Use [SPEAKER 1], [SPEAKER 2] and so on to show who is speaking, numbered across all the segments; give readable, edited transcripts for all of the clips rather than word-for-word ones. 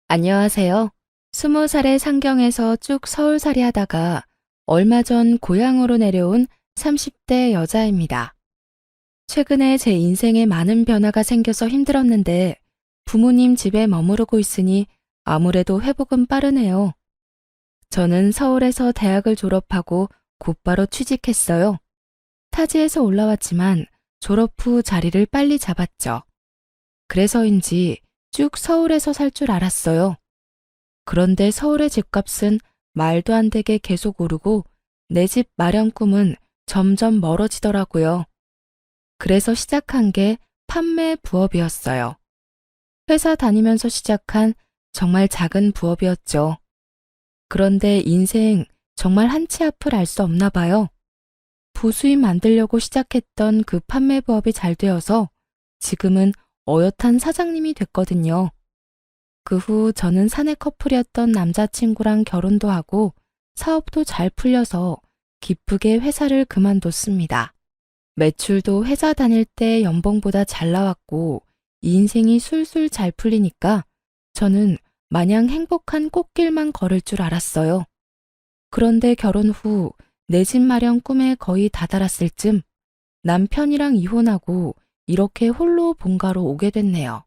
[SPEAKER 1] 안녕하세요. 20살의 상경에서 쭉 서울살이 하다가 얼마 전 고향으로 내려온 30대 여자입니다. 최근에 제 인생에 많은 변화가 생겨서 힘들었는데 부모님 집에 머무르고 있으니 아무래도 회복은 빠르네요. 저는 서울에서 대학을 졸업하고 곧바로 취직했어요. 타지에서 올라왔지만 졸업 후 자리를 빨리 잡았죠. 그래서인지 쭉 서울에서 살 줄 알았어요. 그런데 서울의 집값은 말도 안 되게 계속 오르고 내 집 마련 꿈은 점점 멀어지더라고요. 그래서 시작한 게 판매 부업이었어요. 회사 다니면서 시작한 정말 작은 부업이었죠. 그런데 인생 정말 한치 앞을 알 수 없나 봐요. 부수입 만들려고 시작했던 그 판매 부업이 잘 되어서 지금은 어엿한 사장님이 됐거든요. 그 후 저는 사내 커플이었던 남자친구랑 결혼도 하고 사업도 잘 풀려서 기쁘게 회사를 그만뒀습니다. 매출도 회사 다닐 때 연봉보다 잘 나왔고 인생이 술술 잘 풀리니까 저는 마냥 행복한 꽃길만 걸을 줄 알았어요. 그런데 결혼 후 내 집 마련 꿈에 거의 다다랐을 쯤 남편이랑 이혼하고 이렇게 홀로 본가로 오게 됐네요.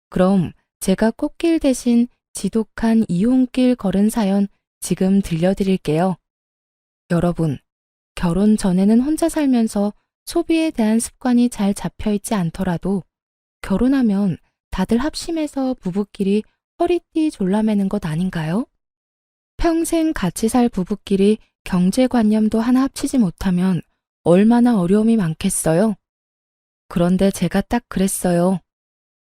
[SPEAKER 1] 그럼 제가 꽃길 대신 지독한 이혼길 걸은 사연 지금 들려드릴게요. 여러분, 결혼 전에는 혼자 살면서 소비에 대한 습관이 잘 잡혀있지 않더라도 결혼하면 다들 합심해서 부부끼리 허리띠 졸라매는 것 아닌가요? 평생 같이 살 부부끼리 경제관념도 하나 합치지 못하면 얼마나 어려움이 많겠어요? 그런데 제가 딱 그랬어요.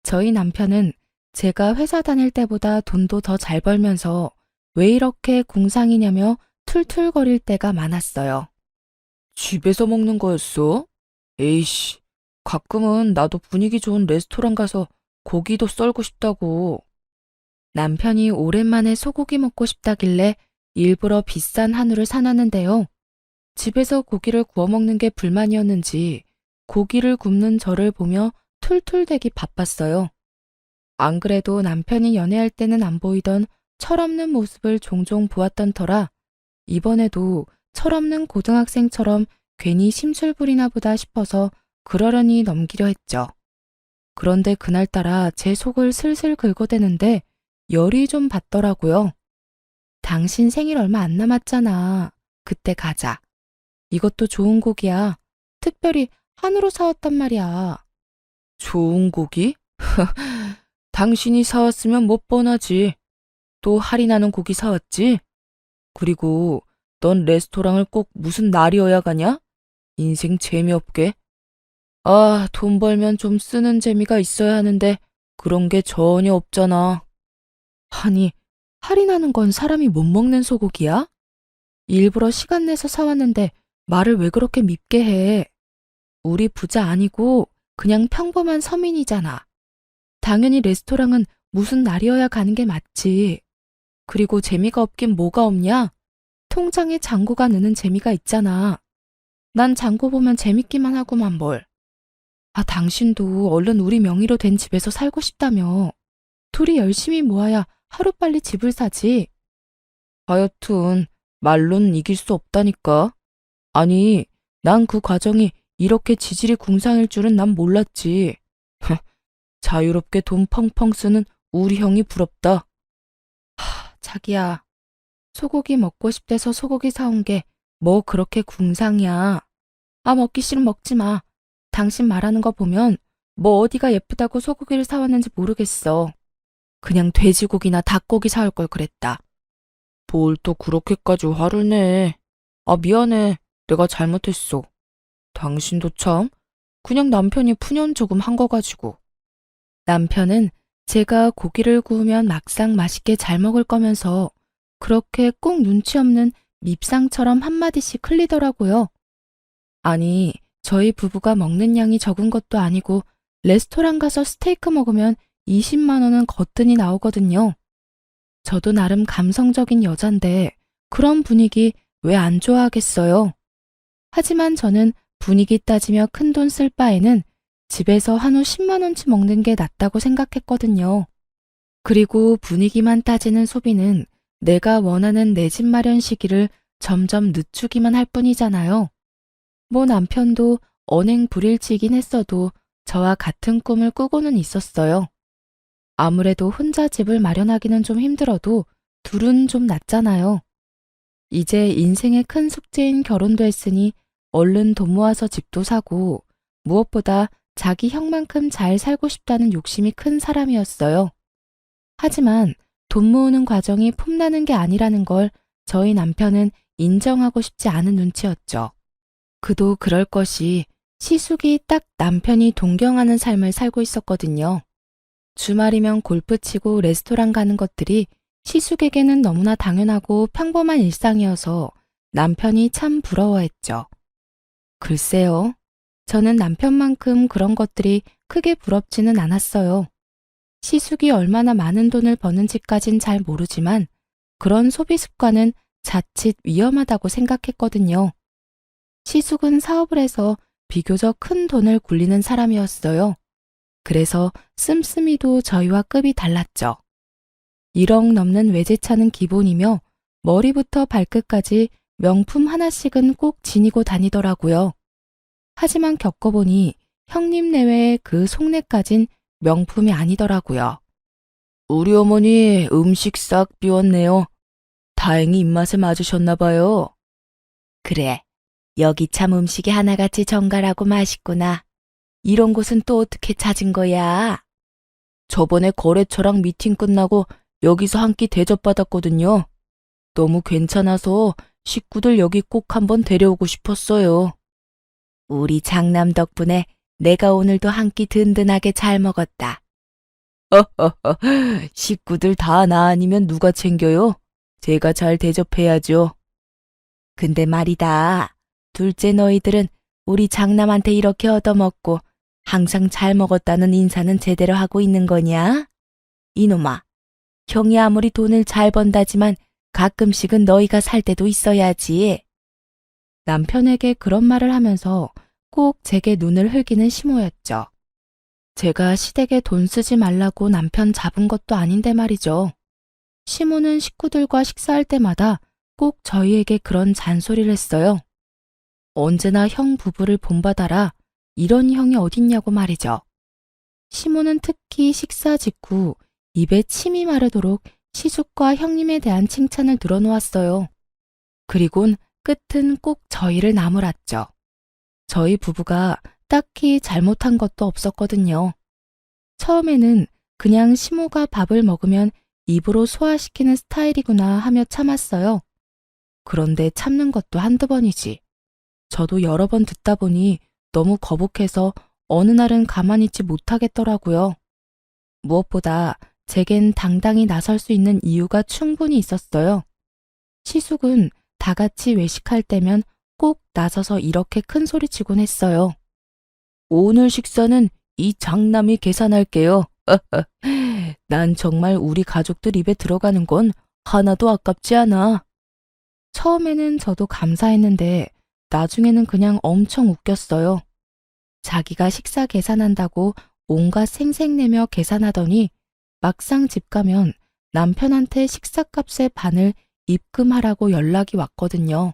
[SPEAKER 1] 저희 남편은 제가 회사 다닐 때보다 돈도 더 잘 벌면서 왜 이렇게 궁상이냐며 툴툴거릴 때가 많았어요. 집에서 먹는 거였어? 에이씨, 가끔은 나도 분위기 좋은 레스토랑 가서 고기도 썰고 싶다고. 남편이 오랜만에 소고기 먹고 싶다길래 일부러 비싼 한우를 사놨는데요. 집에서 고기를 구워 먹는 게 불만이었는지 고기를 굽는 저를 보며 툴툴대기 바빴어요. 안 그래도 남편이 연애할 때는 안 보이던 철없는 모습을 종종 보았던 터라 이번에도 철없는 고등학생처럼 괜히 심술부리나 보다 싶어서 그러려니 넘기려 했죠. 그런데 그날따라 제 속을 슬슬 긁어대는데 열이 좀 받더라고요. 당신 생일 얼마 안 남았잖아. 그때 가자. 이것도 좋은 고기야. 특별히 한우로 사왔단 말이야. 좋은 고기? 당신이 사왔으면 못 뻔하지. 또 할인하는 고기 사왔지? 그리고 넌 레스토랑을 꼭 무슨 날이어야 가냐? 인생 재미없게. 아, 돈 벌면 좀 쓰는 재미가 있어야 하는데 그런 게 전혀 없잖아. 아니, 할인하는 건 사람이 못 먹는 소고기야? 일부러 시간 내서 사왔는데 말을 왜 그렇게 밉게 해? 우리 부자 아니고 그냥 평범한 서민이잖아. 당연히 레스토랑은 무슨 날이어야 가는 게 맞지. 그리고 재미가 없긴 뭐가 없냐? 통장에 잔고가 느는 재미가 있잖아. 난 잔고 보면 재밌기만 하고만 뭘. 아, 당신도 얼른 우리 명의로 된 집에서 살고 싶다며. 둘이 열심히 모아야 하루빨리 집을 사지. 하여튼 말로는 이길 수 없다니까. 아니, 난 그 과정이 이렇게 지질이 궁상일 줄은 난 몰랐지. 자유롭게 돈 펑펑 쓰는 우리 형이 부럽다. 자기야, 소고기 먹고 싶대서 소고기 사온 게 뭐 그렇게 궁상이야. 아, 먹기 싫으면 먹지 마. 당신 말하는 거 보면 뭐 어디가 예쁘다고 소고기를 사왔는지 모르겠어. 그냥 돼지고기나 닭고기 사올 걸 그랬다. 뭘 또 그렇게까지 화를 내. 아, 미안해. 내가 잘못했어. 당신도 참, 그냥 남편이 푸념 조금 한 거 가지고. 남편은 제가 고기를 구우면 막상 맛있게 잘 먹을 거면서 그렇게 꼭 눈치 없는 밉상처럼 한마디씩 흘리더라고요. 아니, 저희 부부가 먹는 양이 적은 것도 아니고 레스토랑 가서 스테이크 먹으면 20만 원은 거뜬히 나오거든요. 저도 나름 감성적인 여잔데 그런 분위기 왜 안 좋아하겠어요? 하지만 저는 분위기 따지며 큰돈 쓸 바에는 집에서 한우 10만 원치 먹는 게 낫다고 생각했거든요. 그리고 분위기만 따지는 소비는 내가 원하는 내 집 마련 시기를 점점 늦추기만 할 뿐이잖아요. 뭐 남편도 언행 불일치이긴 했어도 저와 같은 꿈을 꾸고는 있었어요. 아무래도 혼자 집을 마련하기는 좀 힘들어도 둘은 좀 낫잖아요. 이제 인생의 큰 숙제인 결혼도 했으니 얼른 돈 모아서 집도 사고 무엇보다 자기 형만큼 잘 살고 싶다는 욕심이 큰 사람이었어요. 하지만 돈 모으는 과정이 폼나는 게 아니라는 걸 저희 남편은 인정하고 싶지 않은 눈치였죠. 그도 그럴 것이 시숙이 딱 남편이 동경하는 삶을 살고 있었거든요. 주말이면 골프 치고 레스토랑 가는 것들이 시숙에게는 너무나 당연하고 평범한 일상이어서 남편이 참 부러워했죠. 글쎄요. 저는 남편만큼 그런 것들이 크게 부럽지는 않았어요. 시숙이 얼마나 많은 돈을 버는지까진 잘 모르지만 그런 소비 습관은 자칫 위험하다고 생각했거든요. 시숙은 사업을 해서 비교적 큰 돈을 굴리는 사람이었어요. 그래서 씀씀이도 저희와 급이 달랐죠. 1억 넘는 외제차는 기본이며 머리부터 발끝까지 명품 하나씩은 꼭 지니고 다니더라고요. 하지만 겪어보니 형님 내외의 그 속내까진 명품이 아니더라고요. 우리 어머니 음식 싹 비웠네요. 다행히 입맛에 맞으셨나 봐요. 그래, 여기 참 음식이 하나같이 정갈하고 맛있구나. 이런 곳은 또 어떻게 찾은 거야? 저번에 거래처랑 미팅 끝나고 여기서 한 끼 대접받았거든요. 너무 괜찮아서 식구들 여기 꼭 한번 데려오고 싶었어요. 우리 장남 덕분에 내가 오늘도 한 끼 든든하게 잘 먹었다. 허허허, 식구들 다 나 아니면 누가 챙겨요? 제가 잘 대접해야죠. 근데 말이다. 둘째 너희들은 우리 장남한테 이렇게 얻어먹고 항상 잘 먹었다는 인사는 제대로 하고 있는 거냐? 이놈아, 형이 아무리 돈을 잘 번다지만 가끔씩은 너희가 살 때도 있어야지. 남편에게 그런 말을 하면서 꼭 제게 눈을 흘기는 시모였죠. 제가 시댁에 돈 쓰지 말라고 남편 잡은 것도 아닌데 말이죠. 시모는 식구들과 식사할 때마다 꼭 저희에게 그런 잔소리를 했어요. 언제나 형 부부를 본받아라. 이런 형이 어딨냐고 말이죠. 시모는 특히 식사 직후 입에 침이 마르도록 시숙과 형님에 대한 칭찬을 늘어놓았어요. 그리곤 끝은 꼭 저희를 나무랐죠. 저희 부부가 딱히 잘못한 것도 없었거든요. 처음에는 그냥 시모가 밥을 먹으면 입으로 소화시키는 스타일이구나 하며 참았어요. 그런데 참는 것도 한두 번이지. 저도 여러 번 듣다 보니 너무 거북해서 어느 날은 가만히 있지 못하겠더라고요. 무엇보다 제겐 당당히 나설 수 있는 이유가 충분히 있었어요. 시숙은 다 같이 외식할 때면 꼭 나서서 이렇게 큰 소리치곤 했어요. 오늘 식사는 이 장남이 계산할게요. 난 정말 우리 가족들 입에 들어가는 건 하나도 아깝지 않아. 처음에는 저도 감사했는데 나중에는 그냥 엄청 웃겼어요. 자기가 식사 계산한다고 온갖 생색내며 계산하더니 막상 집 가면 남편한테 식사값의 반을 입금하라고 연락이 왔거든요.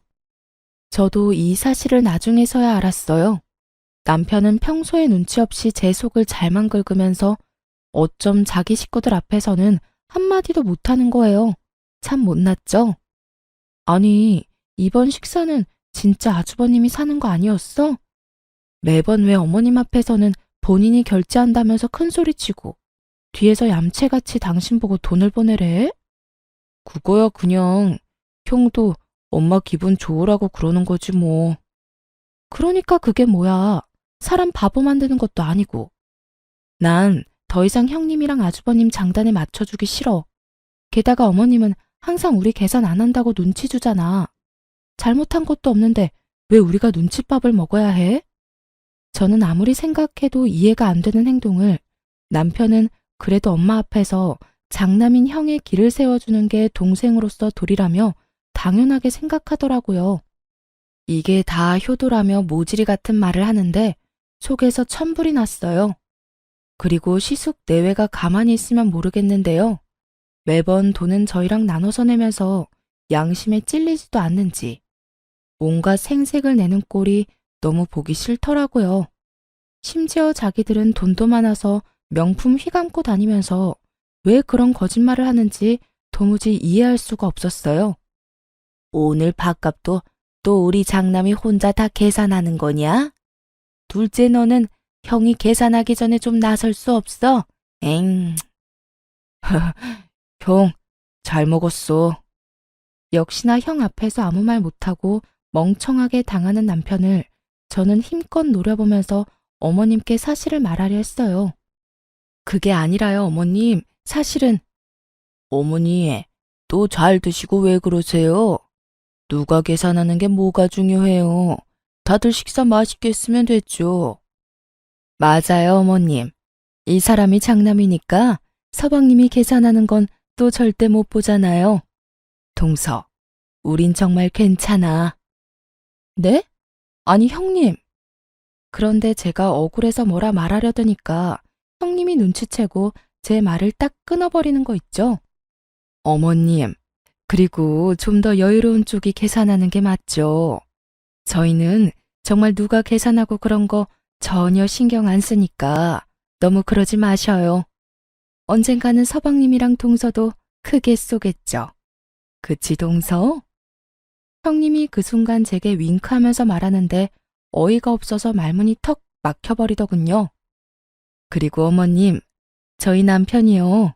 [SPEAKER 1] 저도 이 사실을 나중에서야 알았어요. 남편은 평소에 눈치 없이 제 속을 잘만 긁으면서 어쩜 자기 식구들 앞에서는 한마디도 못하는 거예요. 참 못났죠? 아니, 이번 식사는 진짜 아주버님이 사는 거 아니었어? 매번 왜 어머님 앞에서는 본인이 결제한다면서 큰소리치고 뒤에서 얌체같이 당신 보고 돈을 보내래? 그거야 그냥 형도 엄마 기분 좋으라고 그러는 거지 뭐. 그러니까 그게 뭐야. 사람 바보 만드는 것도 아니고. 난 더 이상 형님이랑 아주버님 장단에 맞춰주기 싫어. 게다가 어머님은 항상 우리 계산 안 한다고 눈치 주잖아. 잘못한 것도 없는데 왜 우리가 눈칫밥을 먹어야 해? 저는 아무리 생각해도 이해가 안 되는 행동을 남편은 그래도 엄마 앞에서 장남인 형의 길을 세워주는 게 동생으로서 도리라며 당연하게 생각하더라고요. 이게 다 효도라며 모질이 같은 말을 하는데 속에서 천불이 났어요. 그리고 시숙 내외가 가만히 있으면 모르겠는데요. 매번 돈은 저희랑 나눠서 내면서 양심에 찔리지도 않는지 온갖 생색을 내는 꼴이 너무 보기 싫더라고요. 심지어 자기들은 돈도 많아서 명품 휘감고 다니면서 왜 그런 거짓말을 하는지 도무지 이해할 수가 없었어요. 오늘 밥값도 또 우리 장남이 혼자 다 계산하는 거냐? 둘째 너는 형이 계산하기 전에 좀 나설 수 없어? 엥. 형, 잘 먹었어. 역시나 형 앞에서 아무 말 못하고 멍청하게 당하는 남편을 저는 힘껏 노려보면서 어머님께 사실을 말하려 했어요. 그게 아니라요, 어머님. 사실은. 어머니, 또 잘 드시고 왜 그러세요? 누가 계산하는 게 뭐가 중요해요? 다들 식사 맛있게 했으면 됐죠. 맞아요, 어머님. 이 사람이 장남이니까 서방님이 계산하는 건 또 절대 못 보잖아요. 동서, 우린 정말 괜찮아. 네? 아니, 형님. 그런데 제가 억울해서 뭐라 말하려더니까 형님이 눈치채고 제 말을 딱 끊어버리는 거 있죠? 어머님, 그리고 좀 더 여유로운 쪽이 계산하는 게 맞죠. 저희는 정말 누가 계산하고 그런 거 전혀 신경 안 쓰니까 너무 그러지 마셔요. 언젠가는 서방님이랑 동서도 크게 쏘겠죠. 그치, 동서? 형님이 그 순간 제게 윙크하면서 말하는데 어이가 없어서 말문이 턱 막혀버리더군요. 그리고 어머님, 저희 남편이요.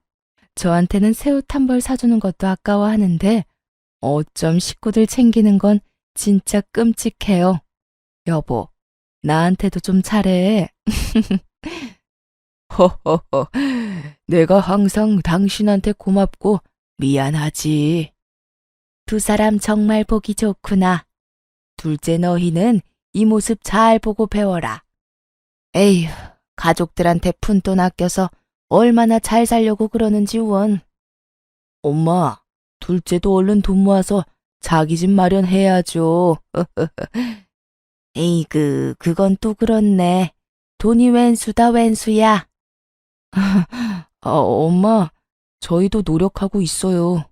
[SPEAKER 1] 저한테는 새옷 한 벌 사주는 것도 아까워하는데 어쩜 식구들 챙기는 건 진짜 끔찍해요. 여보, 나한테도 좀 잘해. 허허허, 내가 항상 당신한테 고맙고 미안하지. 두 사람 정말 보기 좋구나. 둘째 너희는 이 모습 잘 보고 배워라. 에휴, 가족들한테 푼돈 아껴서 얼마나 잘 살려고 그러는지 원. 엄마, 둘째도 얼른 돈 모아서 자기 집 마련해야죠. 에이그, 그건 또 그렇네. 돈이 웬수다 웬수야. 엄마, 저희도 노력하고 있어요.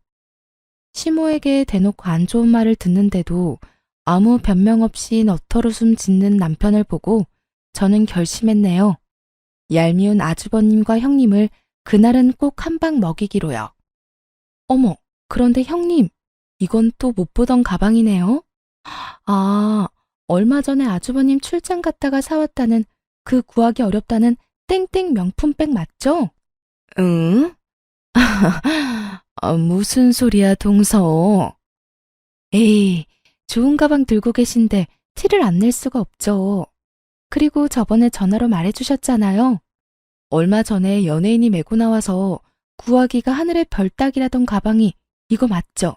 [SPEAKER 1] 시모에게 대놓고 안 좋은 말을 듣는데도 아무 변명 없이 너털웃음 짓는 남편을 보고 저는 결심했네요. 얄미운 아주버님과 형님을 그날은 꼭 한 방 먹이기로요. 어머, 그런데 형님, 이건 또 못 보던 가방이네요. 아, 얼마 전에 아주버님 출장 갔다가 사왔다는 그 구하기 어렵다는 땡땡 명품백 맞죠? 응? 무슨 소리야, 동서. 에이, 좋은 가방 들고 계신데 티를 안 낼 수가 없죠. 그리고 저번에 전화로 말해주셨잖아요. 얼마 전에 연예인이 메고 나와서 구하기가 하늘의 별 따기라던 가방이 이거 맞죠?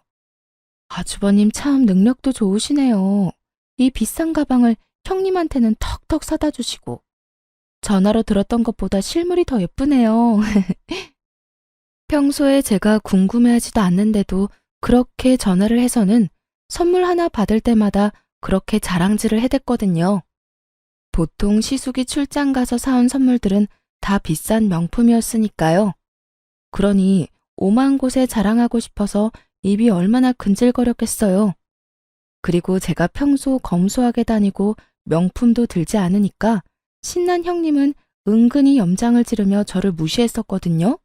[SPEAKER 1] 아주버님 참 능력도 좋으시네요. 이 비싼 가방을 형님한테는 턱턱 사다 주시고 전화로 들었던 것보다 실물이 더 예쁘네요. 평소에 제가 궁금해하지도 않는데도 그렇게 전화를 해서는 선물 하나 받을 때마다 그렇게 자랑질을 해댔거든요. 보통 시숙이 출장 가서 사온 선물들은 다 비싼 명품이었으니까요. 그러니 오만 곳에 자랑하고 싶어서 입이 얼마나 근질거렸겠어요. 그리고 제가 평소 검소하게 다니고 명품도 들지 않으니까 신난 형님은 은근히 염장을 지르며 저를 무시했었거든요.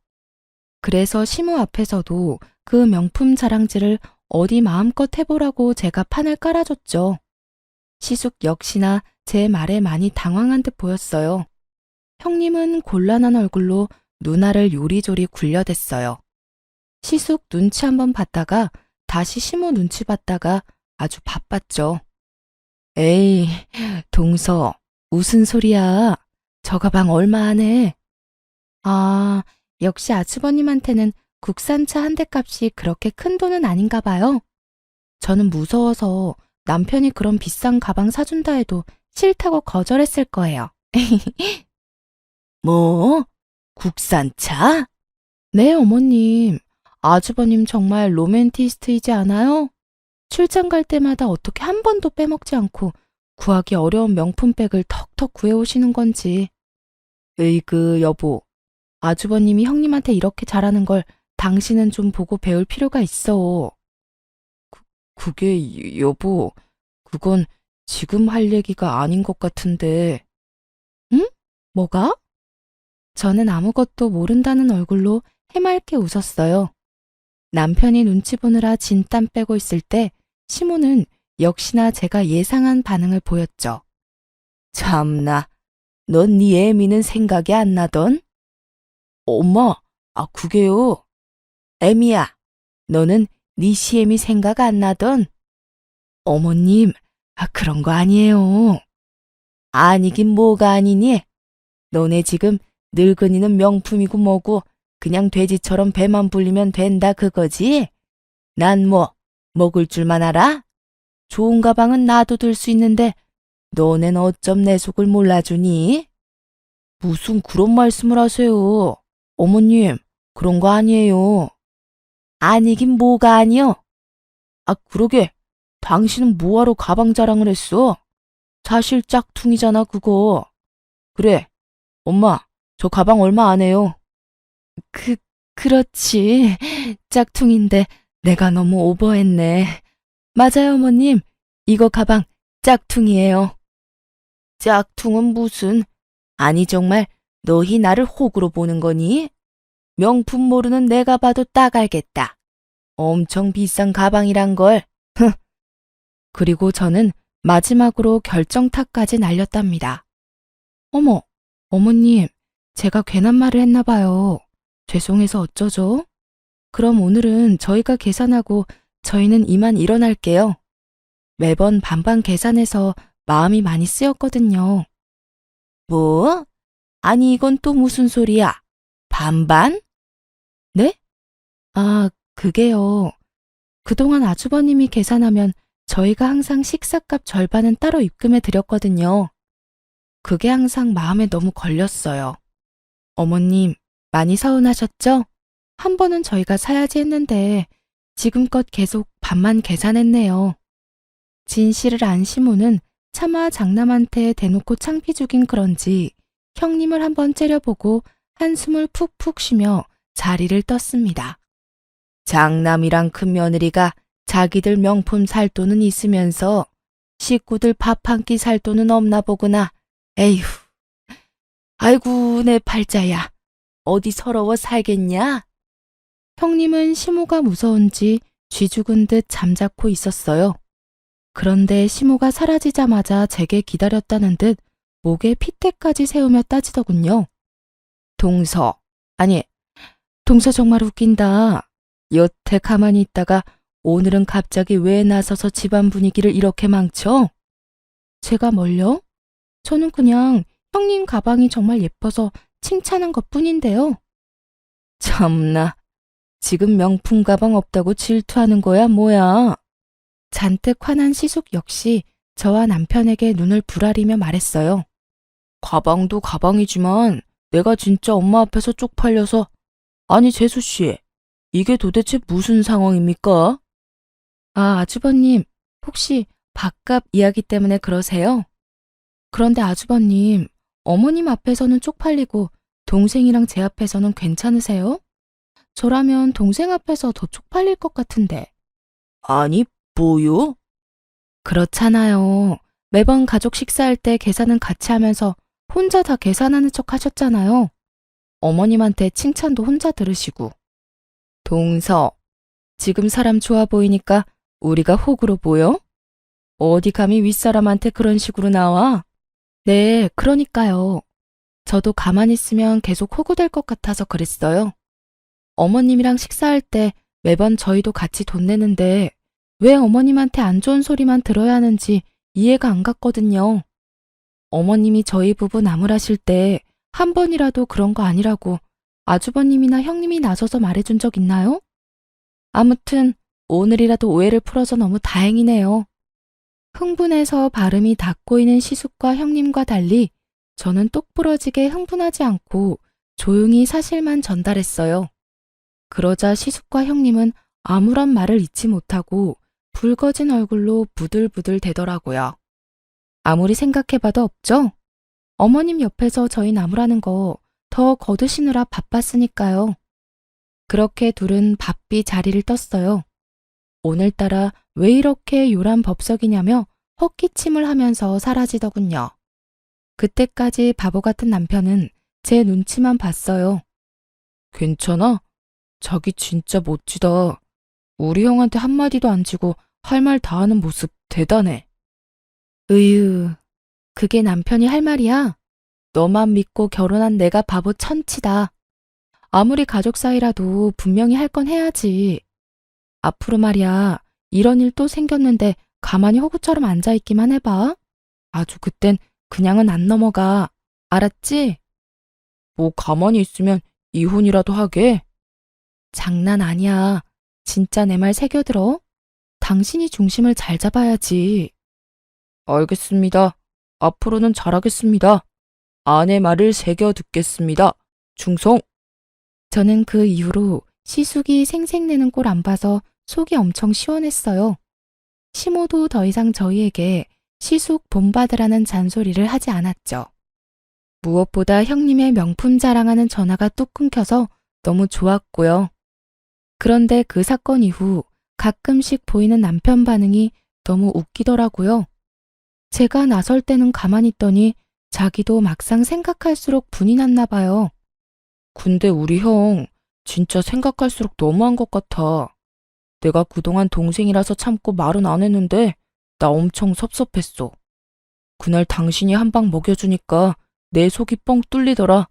[SPEAKER 1] 그래서 시모 앞에서도 그 명품 자랑질을 어디 마음껏 해보라고 제가 판을 깔아줬죠. 시숙 역시나 제 말에 많이 당황한 듯 보였어요. 형님은 곤란한 얼굴로 누나를 요리조리 굴려댔어요. 시숙 눈치 한번 봤다가 다시 시모 눈치 봤다가 아주 바빴죠. 에이, 동서, 무슨 소리야. 저 가방 얼마 안 해. 아, 역시 아주버님한테는 국산차 한 대 값이 그렇게 큰 돈은 아닌가 봐요. 저는 무서워서 남편이 그런 비싼 가방 사준다 해도 싫다고 거절했을 거예요. 뭐? 국산차? 네, 어머님. 아주버님 정말 로맨티스트이지 않아요? 출장 갈 때마다 어떻게 한 번도 빼먹지 않고 구하기 어려운 명품백을 턱턱 구해오시는 건지. 으이그, 여보. 아주버님이 형님한테 이렇게 잘하는 걸 당신은 좀 보고 배울 필요가 있어. 그게, 여보, 그건 지금 할 얘기가 아닌 것 같은데. 응? 뭐가? 저는 아무것도 모른다는 얼굴로 해맑게 웃었어요. 남편이 눈치 보느라 진땀 빼고 있을 때 시모는 역시나 제가 예상한 반응을 보였죠. 참나, 넌 네 애미는 생각이 안 나던? 엄마, 그게요. 애미야, 너는 네 시애미 생각 안 나던? 어머님, 그런 거 아니에요. 아니긴 뭐가 아니니? 너네 지금 늙은이는 명품이고 뭐고 그냥 돼지처럼 배만 불리면 된다 그거지? 난 뭐 먹을 줄만 알아? 좋은 가방은 나도 들 수 있는데 너넨 어쩜 내 속을 몰라주니? 무슨 그런 말씀을 하세요. 어머님, 그런 거 아니에요. 아니긴 뭐가 아니요? 그러게. 당신은 뭐하러 가방 자랑을 했어? 사실 짝퉁이잖아, 그거. 그래. 엄마, 저 가방 얼마 안 해요. 그렇지. 짝퉁인데 내가 너무 오버했네. 맞아요, 어머님. 이거 가방 짝퉁이에요. 짝퉁은 무슨? 아니 정말 너희 나를 호구로 보는 거니? 명품 모르는 내가 봐도 딱 알겠다. 엄청 비싼 가방이란 걸. 그리고 저는 마지막으로 결정타까지 날렸답니다. 어머, 어머님, 제가 괜한 말을 했나 봐요. 죄송해서 어쩌죠? 그럼 오늘은 저희가 계산하고 저희는 이만 일어날게요. 매번 반반 계산해서 마음이 많이 쓰였거든요. 뭐? 아니 이건 또 무슨 소리야? 반반? 네? 그게요. 그동안 아주버님이 계산하면 저희가 항상 식사값 절반은 따로 입금해 드렸거든요. 그게 항상 마음에 너무 걸렸어요. 어머님, 많이 서운하셨죠? 한 번은 저희가 사야지 했는데 지금껏 계속 반만 계산했네요. 진실을 안 시모는 차마 장남한테 대놓고 창피 죽인 그런지 형님을 한번 째려보고 한숨을 푹푹 쉬며 자리를 떴습니다. 장남이랑 큰 며느리가 자기들 명품 살 돈은 있으면서 식구들 밥 한 끼 살 돈은 없나 보구나. 에휴. 아이고 내 팔자야. 어디 서러워 살겠냐? 형님은 시모가 무서운지 쥐 죽은 듯 잠자코 있었어요. 그런데 시모가 사라지자마자 제게 기다렸다는 듯 목에 핏대까지 세우며 따지더군요. 동서, 아니, 동서 정말 웃긴다. 여태 가만히 있다가 오늘은 갑자기 왜 나서서 집안 분위기를 이렇게 망쳐? 제가 뭘요? 저는 그냥 형님 가방이 정말 예뻐서 칭찬한 것뿐인데요. 참나, 지금 명품 가방 없다고 질투하는 거야 뭐야? 잔뜩 화난 시숙 역시 저와 남편에게 눈을 부라리며 말했어요. 가방도 가방이지만 내가 진짜 엄마 앞에서 쪽팔려서. 아니 재수씨, 이게 도대체 무슨 상황입니까? 아주버님, 혹시 밥값 이야기 때문에 그러세요? 그런데 아주버님, 어머님 앞에서는 쪽팔리고 동생이랑 제 앞에서는 괜찮으세요? 저라면 동생 앞에서 더 쪽팔릴 것 같은데. 아니, 뭐요? 그렇잖아요. 매번 가족 식사할 때 계산은 같이 하면서 혼자 다 계산하는 척 하셨잖아요. 어머님한테 칭찬도 혼자 들으시고. 동서, 지금 사람 좋아 보이니까 우리가 호구로 보여? 어디 감히 윗사람한테 그런 식으로 나와? 네, 그러니까요. 저도 가만히 있으면 계속 호구될 것 같아서 그랬어요. 어머님이랑 식사할 때 매번 저희도 같이 돈 내는데 왜 어머님한테 안 좋은 소리만 들어야 하는지 이해가 안 갔거든요. 어머님이 저희 부부 나무라실 때 한 번이라도 그런 거 아니라고 아주버님이나 형님이 나서서 말해준 적 있나요? 아무튼 오늘이라도 오해를 풀어서 너무 다행이네요. 흥분해서 발음이 다 꼬이는 시숙과 형님과 달리 저는 똑부러지게 흥분하지 않고 조용히 사실만 전달했어요. 그러자 시숙과 형님은 아무런 말을 잊지 못하고 붉어진 얼굴로 부들부들 대더라고요. 아무리 생각해봐도 없죠? 어머님 옆에서 저희 나무라는 거 더 거두시느라 바빴으니까요. 그렇게 둘은 바삐 자리를 떴어요. 오늘따라 왜 이렇게 요란 법석이냐며 헛기침을 하면서 사라지더군요. 그때까지 바보 같은 남편은 제 눈치만 봤어요. 괜찮아? 자기 진짜 멋지다. 우리 형한테 한마디도 안 지고 할 말 다 하는 모습 대단해. 으유, 그게 남편이 할 말이야? 너만 믿고 결혼한 내가 바보 천치다. 아무리 가족 사이라도 분명히 할 건 해야지. 앞으로 말이야, 이런 일 또 생겼는데 가만히 호구처럼 앉아있기만 해봐. 아주 그땐 그냥은 안 넘어가. 알았지? 뭐 가만히 있으면 이혼이라도 하게? 장난 아니야. 진짜 내 말 새겨들어? 당신이 중심을 잘 잡아야지. 알겠습니다. 앞으로는 잘하겠습니다. 아내 말을 새겨 듣겠습니다. 충성! 저는 그 이후로 시숙이 생색내는 꼴 안 봐서 속이 엄청 시원했어요. 시모도 더 이상 저희에게 시숙 본받으라는 잔소리를 하지 않았죠. 무엇보다 형님의 명품 자랑하는 전화가 뚝 끊겨서 너무 좋았고요. 그런데 그 사건 이후 가끔씩 보이는 남편 반응이 너무 웃기더라고요. 제가 나설 때는 가만히 있더니 자기도 막상 생각할수록 분이 났나 봐요. 근데 우리 형 진짜 생각할수록 너무한 것 같아. 내가 그동안 동생이라서 참고 말은 안 했는데 나 엄청 섭섭했어. 그날 당신이 한 방 먹여주니까 내 속이 뻥 뚫리더라.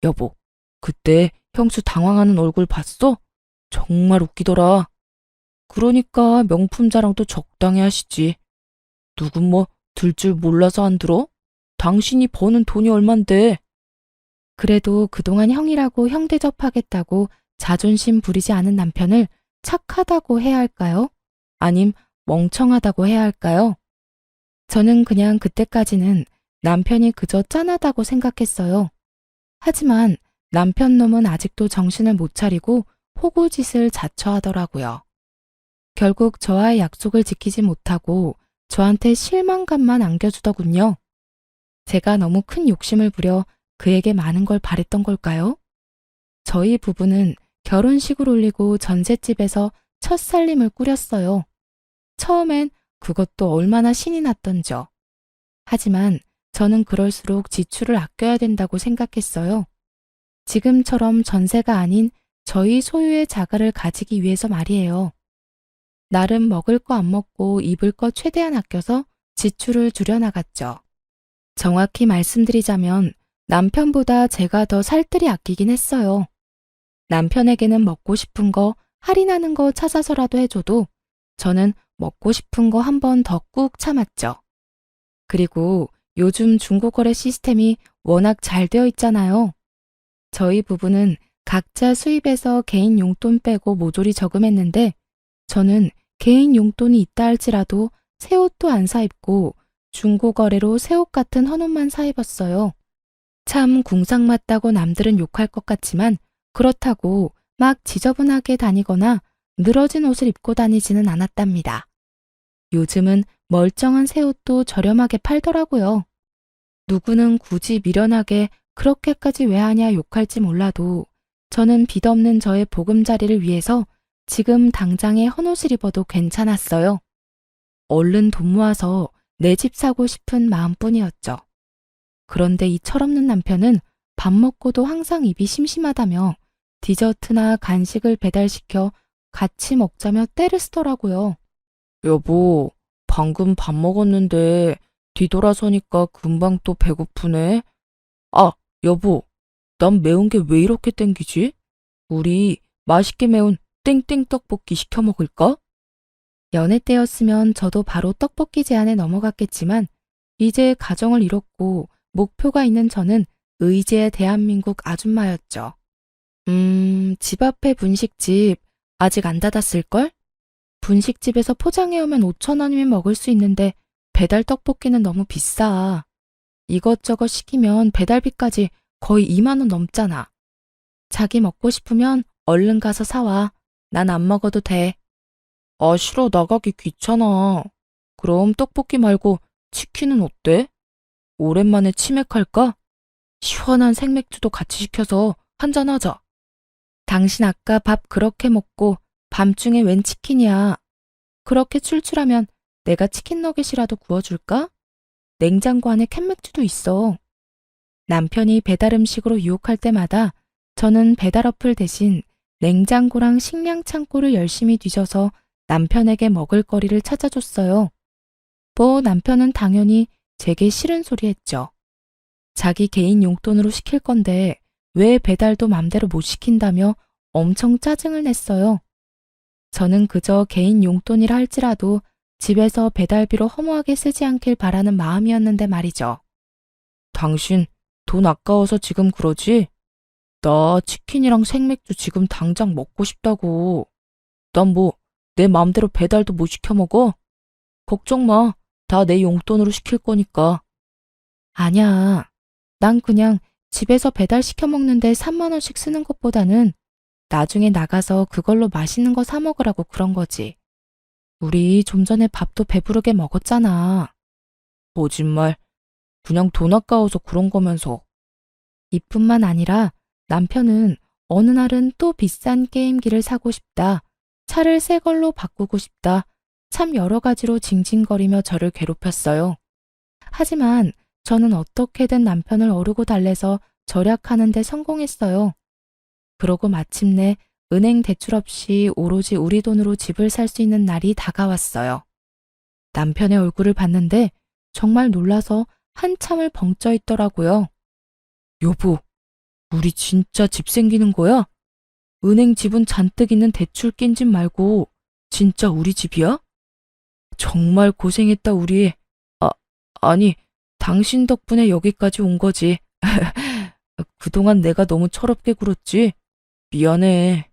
[SPEAKER 1] 여보, 그때 형수 당황하는 얼굴 봤어? 정말 웃기더라. 그러니까 명품 자랑도 적당히 하시지. 누군 뭐 들 줄 몰라서 안 들어? 당신이 버는 돈이 얼만데. 그래도 그동안 형이라고 형 대접하겠다고 자존심 부리지 않은 남편을 착하다고 해야 할까요? 아님 멍청하다고 해야 할까요? 저는 그냥 그때까지는 남편이 그저 짠하다고 생각했어요. 하지만 남편 놈은 아직도 정신을 못 차리고 호구짓을 자처하더라고요. 결국 저와의 약속을 지키지 못하고 저한테 실망감만 안겨주더군요. 제가 너무 큰 욕심을 부려 그에게 많은 걸 바랬던 걸까요? 저희 부부는 결혼식을 올리고 전셋집에서 첫 살림을 꾸렸어요. 처음엔 그것도 얼마나 신이 났던죠. 하지만 저는 그럴수록 지출을 아껴야 된다고 생각했어요. 지금처럼 전세가 아닌 저희 소유의 자가를 가지기 위해서 말이에요. 나름 먹을 거 안 먹고 입을 거 최대한 아껴서 지출을 줄여나갔죠. 정확히 말씀드리자면 남편보다 제가 더 살뜰히 아끼긴 했어요. 남편에게는 먹고 싶은 거, 할인하는 거 찾아서라도 해줘도 저는 먹고 싶은 거 한 번 더 꾹 참았죠. 그리고 요즘 중고거래 시스템이 워낙 잘 되어 있잖아요. 저희 부부는 각자 수입에서 개인 용돈 빼고 모조리 저금했는데 저는 개인 용돈이 있다 할지라도 새 옷도 안 사 입고 중고거래로 새 옷 같은 헌옷만 사 입었어요. 참 궁상맞다고 남들은 욕할 것 같지만 그렇다고 막 지저분하게 다니거나 늘어진 옷을 입고 다니지는 않았답니다. 요즘은 멀쩡한 새 옷도 저렴하게 팔더라고요. 누구는 굳이 미련하게 그렇게까지 왜 하냐 욕할지 몰라도 저는 빚 없는 저의 보금자리를 위해서 지금 당장에 헌옷을 입어도 괜찮았어요. 얼른 돈 모아서 내 집 사고 싶은 마음뿐이었죠. 그런데 이 철없는 남편은 밥 먹고도 항상 입이 심심하다며 디저트나 간식을 배달시켜 같이 먹자며 떼를 쓰더라고요. 여보, 방금 밥 먹었는데 뒤돌아서니까 금방 또 배고프네. 아, 여보, 난 매운 게 왜 이렇게 땡기지? 우리 맛있게 매운 땡땡 떡볶이 시켜 먹을까? 연애 때였으면 저도 바로 떡볶이 제안에 넘어갔겠지만 이제 가정을 이뤘고 목표가 있는 저는 의지의 대한민국 아줌마였죠. 집 앞에 분식집 아직 안 닫았을걸? 분식집에서 포장해오면 5,000원이면 먹을 수 있는데 배달 떡볶이는 너무 비싸. 이것저것 시키면 배달비까지 거의 2만 원 넘잖아. 자기 먹고 싶으면 얼른 가서 사와. 난 안 먹어도 돼. 아, 싫어. 나가기 귀찮아. 그럼 떡볶이 말고 치킨은 어때? 오랜만에 치맥할까? 시원한 생맥주도 같이 시켜서 한잔하자. 당신 아까 밥 그렇게 먹고 밤중에 웬 치킨이야. 그렇게 출출하면 내가 치킨 너겟이라도 구워줄까? 냉장고 안에 캔맥주도 있어. 남편이 배달 음식으로 유혹할 때마다 저는 배달 어플 대신 냉장고랑 식량 창고를 열심히 뒤져서 남편에게 먹을 거리를 찾아줬어요. 뭐 남편은 당연히 제게 싫은 소리 했죠. 자기 개인 용돈으로 시킬 건데 왜 배달도 맘대로 못 시킨다며 엄청 짜증을 냈어요. 저는 그저 개인 용돈이라 할지라도 집에서 배달비로 허무하게 쓰지 않길 바라는 마음이었는데 말이죠. 당신 돈 아까워서 지금 그러지? 나 치킨이랑 생맥주 지금 당장 먹고 싶다고. 난 뭐 내 맘대로 배달도 못 시켜 먹어? 걱정 마. 다 내 용돈으로 시킬 거니까. 아니야. 난 그냥 집에서 배달 시켜 먹는데 3만 원씩 쓰는 것보다는 나중에 나가서 그걸로 맛있는 거 사 먹으라고 그런 거지. 우리 좀 전에 밥도 배부르게 먹었잖아. 거짓말. 그냥 돈 아까워서 그런 거면서. 이뿐만 아니라 남편은 어느 날은 또 비싼 게임기를 사고 싶다. 차를 새 걸로 바꾸고 싶다. 참 여러 가지로 징징거리며 저를 괴롭혔어요. 하지만 저는 어떻게든 남편을 어르고 달래서 절약하는 데 성공했어요. 그러고 마침내 은행 대출 없이 오로지 우리 돈으로 집을 살 수 있는 날이 다가왔어요. 남편의 얼굴을 봤는데 정말 놀라서 한참을 벙쪄 있더라고요. 여보, 우리 진짜 집 생기는 거야? 은행 지분 잔뜩 있는 대출 낀 집 말고 진짜 우리 집이야? 정말 고생했다 우리. 아, 아니, 당신 덕분에 여기까지 온 거지. 그동안 내가 너무 철없게 굴었지? 미안해.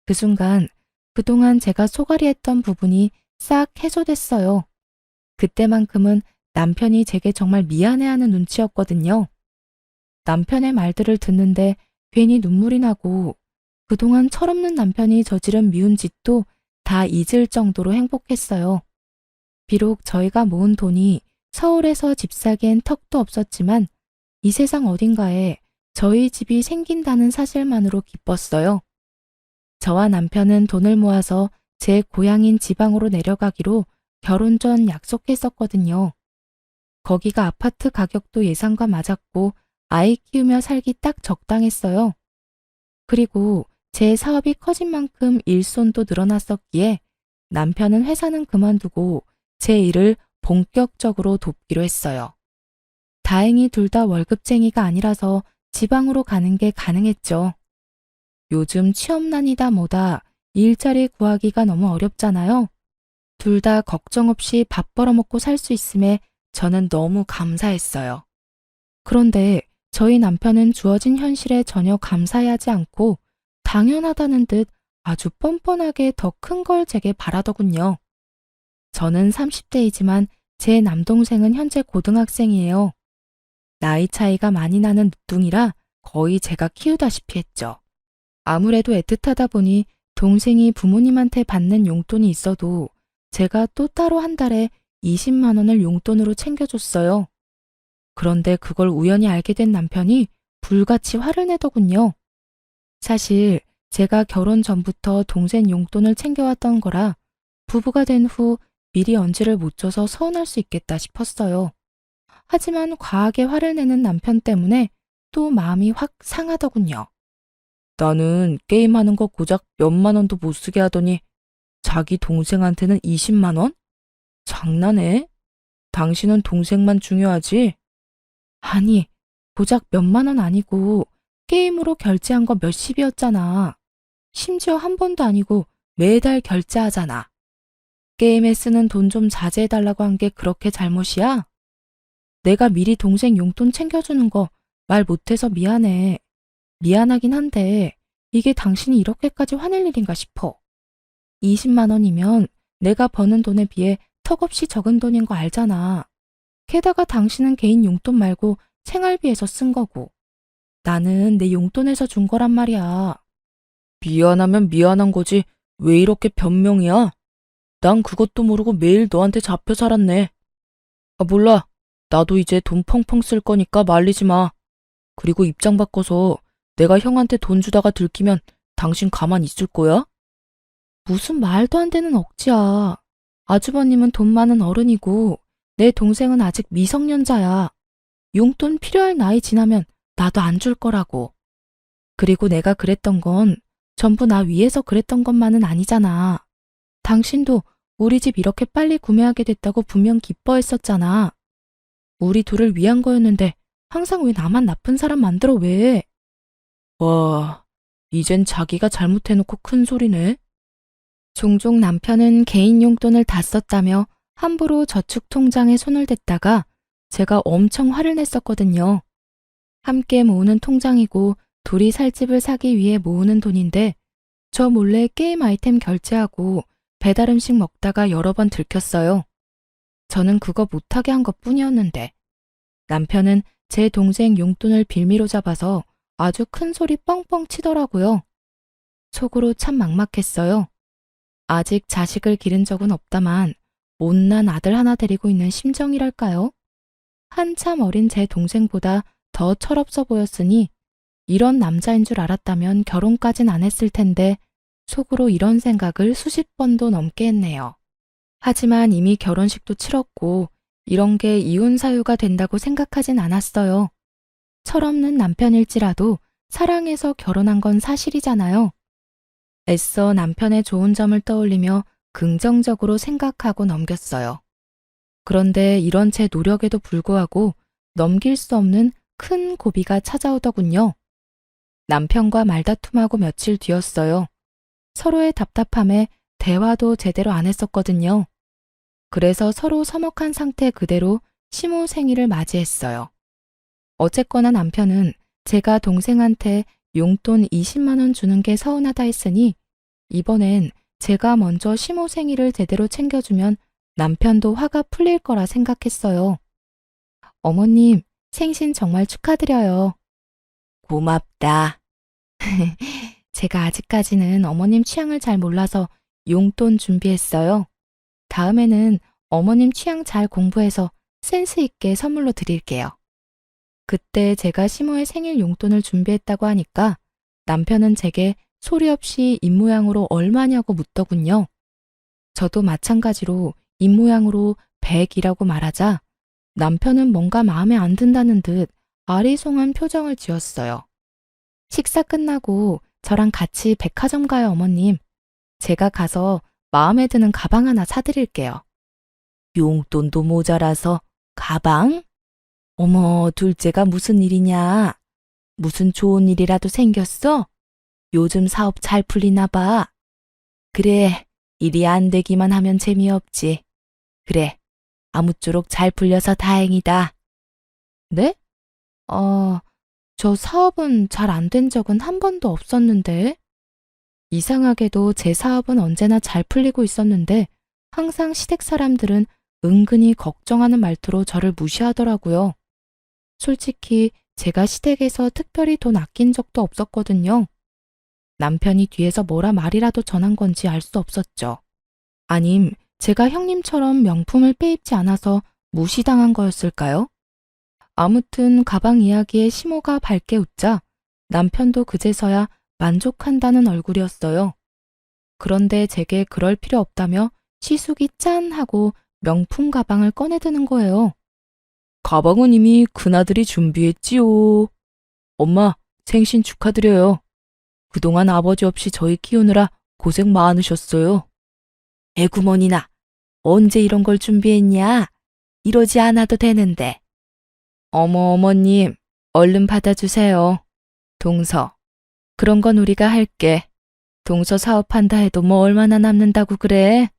[SPEAKER 1] 그 순간 그동안 제가 소갈이 했던 부분이 싹 해소됐어요. 그때만큼은 남편이 제게 정말 미안해하는 눈치였거든요. 남편의 말들을 듣는데 괜히 눈물이 나고 그동안 철없는 남편이 저지른 미운 짓도 다 잊을 정도로 행복했어요. 비록 저희가 모은 돈이 서울에서 집 사기엔 턱도 없었지만 이 세상 어딘가에 저희 집이 생긴다는 사실만으로 기뻤어요. 저와 남편은 돈을 모아서 제 고향인 지방으로 내려가기로 결혼 전 약속했었거든요. 거기가 아파트 가격도 예상과 맞았고 아이 키우며 살기 딱 적당했어요. 그리고 제 사업이 커진 만큼 일손도 늘어났었기에 남편은 회사는 그만두고 제 일을 본격적으로 돕기로 했어요. 다행히 둘 다 월급쟁이가 아니라서 지방으로 가는 게 가능했죠. 요즘 취업난이다 뭐다 일자리 구하기가 너무 어렵잖아요. 둘 다 걱정 없이 밥 벌어먹고 살 수 있음에 저는 너무 감사했어요. 그런데 저희 남편은 주어진 현실에 전혀 감사해하지 않고 당연하다는 듯 아주 뻔뻔하게 더 큰 걸 제게 바라더군요. 저는 30대이지만 제 남동생은 현재 고등학생이에요. 나이 차이가 많이 나는 늦둥이라 거의 제가 키우다시피 했죠. 아무래도 애틋하다 보니 동생이 부모님한테 받는 용돈이 있어도 제가 또 따로 한 달에 20만 원을 용돈으로 챙겨줬어요. 그런데 그걸 우연히 알게 된 남편이 불같이 화를 내더군요. 사실 제가 결혼 전부터 동생 용돈을 챙겨왔던 거라 부부가 된 후 미리 언지를 못 줘서 서운할 수 있겠다 싶었어요. 하지만 과하게 화를 내는 남편 때문에 또 마음이 확 상하더군요. 나는 게임하는 거 고작 몇만 원도 못 쓰게 하더니 자기 동생한테는 20만 원? 장난해? 당신은 동생만 중요하지? 아니, 고작 몇만 원 아니고 게임으로 결제한 거 몇십이었잖아. 심지어 한 번도 아니고 매달 결제하잖아. 게임에 쓰는 돈 좀 자제해달라고 한 게 그렇게 잘못이야? 내가 미리 동생 용돈 챙겨주는 거 말 못해서 미안해. 미안하긴 한데 이게 당신이 이렇게까지 화낼 일인가 싶어. 20만 원이면 내가 버는 돈에 비해 턱없이 적은 돈인 거 알잖아. 게다가 당신은 개인 용돈 말고 생활비에서 쓴 거고. 나는 내 용돈에서 준 거란 말이야. 미안하면 미안한 거지 왜 이렇게 변명이야? 난 그것도 모르고 매일 너한테 잡혀 살았네. 아, 몰라. 나도 이제 돈 펑펑 쓸 거니까 말리지 마. 그리고 입장 바꿔서 내가 형한테 돈 주다가 들키면 당신 가만 있을 거야? 무슨 말도 안 되는 억지야. 아주버님은 돈 많은 어른이고 내 동생은 아직 미성년자야. 용돈 필요할 나이 지나면 나도 안 줄 거라고. 그리고 내가 그랬던 건 전부 나 위해서 그랬던 것만은 아니잖아. 당신도 우리 집 이렇게 빨리 구매하게 됐다고 분명 기뻐했었잖아. 우리 둘을 위한 거였는데 항상 왜 나만 나쁜 사람 만들어 왜? 와, 이젠 자기가 잘못해놓고 큰 소리네. 종종 남편은 개인 용돈을 다 썼다며 함부로 저축 통장에 손을 댔다가 제가 엄청 화를 냈었거든요. 함께 모으는 통장이고 둘이 살 집을 사기 위해 모으는 돈인데 저 몰래 게임 아이템 결제하고 배달 음식 먹다가 여러 번 들켰어요. 저는 그거 못하게 한 것뿐이었는데 남편은 제 동생 용돈을 빌미로 잡아서 아주 큰 소리 뻥뻥 치더라고요. 속으로 참 막막했어요. 아직 자식을 기른 적은 없다만 못난 아들 하나 데리고 있는 심정이랄까요? 한참 어린 제 동생보다 더 철없어 보였으니 이런 남자인 줄 알았다면 결혼까진 안 했을 텐데 속으로 이런 생각을 수십 번도 넘게 했네요. 하지만 이미 결혼식도 치렀고 이런 게 이혼 사유가 된다고 생각하진 않았어요. 철없는 남편일지라도 사랑해서 결혼한 건 사실이잖아요. 애써 남편의 좋은 점을 떠올리며 긍정적으로 생각하고 넘겼어요. 그런데 이런 제 노력에도 불구하고 넘길 수 없는 큰 고비가 찾아오더군요. 남편과 말다툼하고 며칠 뒤였어요. 서로의 답답함에 대화도 제대로 안 했었거든요. 그래서 서로 서먹한 상태 그대로 시모 생일을 맞이했어요. 어쨌거나 남편은 제가 동생한테 용돈 20만 원 주는 게 서운하다 했으니 이번엔 제가 먼저 시모 생일을 제대로 챙겨주면 남편도 화가 풀릴 거라 생각했어요. 어머님, 생신 정말 축하드려요. 고맙다. 제가 아직까지는 어머님 취향을 잘 몰라서 용돈 준비했어요. 다음에는 어머님 취향 잘 공부해서 센스 있게 선물로 드릴게요. 그때 제가 시모의 생일 용돈을 준비했다고 하니까 남편은 제게 소리 없이 입모양으로 얼마냐고 묻더군요. 저도 마찬가지로 입모양으로 100이라고 말하자 남편은 뭔가 마음에 안 든다는 듯 아리송한 표정을 지었어요. 식사 끝나고 저랑 같이 백화점 가요, 어머님. 제가 가서 마음에 드는 가방 하나 사드릴게요. 용돈도 모자라서 가방? 어머, 둘째가 무슨 일이냐? 무슨 좋은 일이라도 생겼어? 요즘 사업 잘 풀리나 봐. 그래, 일이 안 되기만 하면 재미없지. 그래, 아무쪼록 잘 풀려서 다행이다. 네? 저 사업은 잘 안 된 적은 한 번도 없었는데. 이상하게도 제 사업은 언제나 잘 풀리고 있었는데 항상 시댁 사람들은 은근히 걱정하는 말투로 저를 무시하더라고요. 솔직히 제가 시댁에서 특별히 돈 아낀 적도 없었거든요. 남편이 뒤에서 뭐라 말이라도 전한 건지 알 수 없었죠. 아님 제가 형님처럼 명품을 빼입지 않아서 무시당한 거였을까요? 아무튼 가방 이야기에 시모가 밝게 웃자 남편도 그제서야 만족한다는 얼굴이었어요. 그런데 제게 그럴 필요 없다며 시숙이 짠 하고 명품 가방을 꺼내드는 거예요. 가방은 이미 큰아들이 준비했지요. 엄마, 생신 축하드려요. 그동안 아버지 없이 저희 키우느라 고생 많으셨어요. 애구머니나, 언제 이런 걸 준비했냐? 이러지 않아도 되는데. 어머님, 얼른 받아주세요. 동서, 그런 건 우리가 할게. 동서 사업한다 해도 뭐 얼마나 남는다고 그래?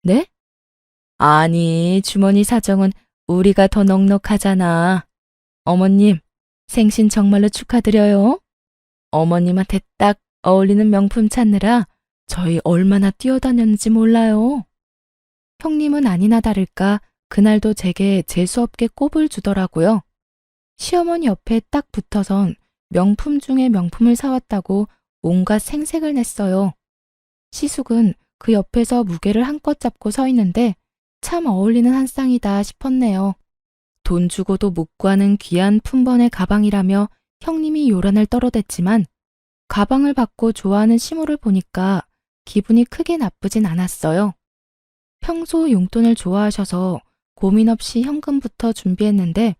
[SPEAKER 1] 네? 아니, 주머니 사정은 우리가 더 넉넉하잖아. 어머님, 생신 정말로 축하드려요. 어머님한테 딱 어울리는 명품 찾느라 저희 얼마나 뛰어다녔는지 몰라요. 형님은 아니나 다를까 그날도 제게 재수없게 꼽을 주더라고요. 시어머니 옆에 딱 붙어선 명품 중에 명품을 사왔다고 온갖 생색을 냈어요. 시숙은 그 옆에서 무게를 한껏 잡고 서 있는데 참 어울리는 한 쌍이다 싶었네요. 돈 주고도 못 구하는 귀한 품번의 가방이라며 형님이 요란을 떨어댔지만 가방을 받고 좋아하는 시모를 보니까 기분이 크게 나쁘진 않았어요. 평소 용돈을 좋아하셔서 고민 없이 현금부터 준비했는데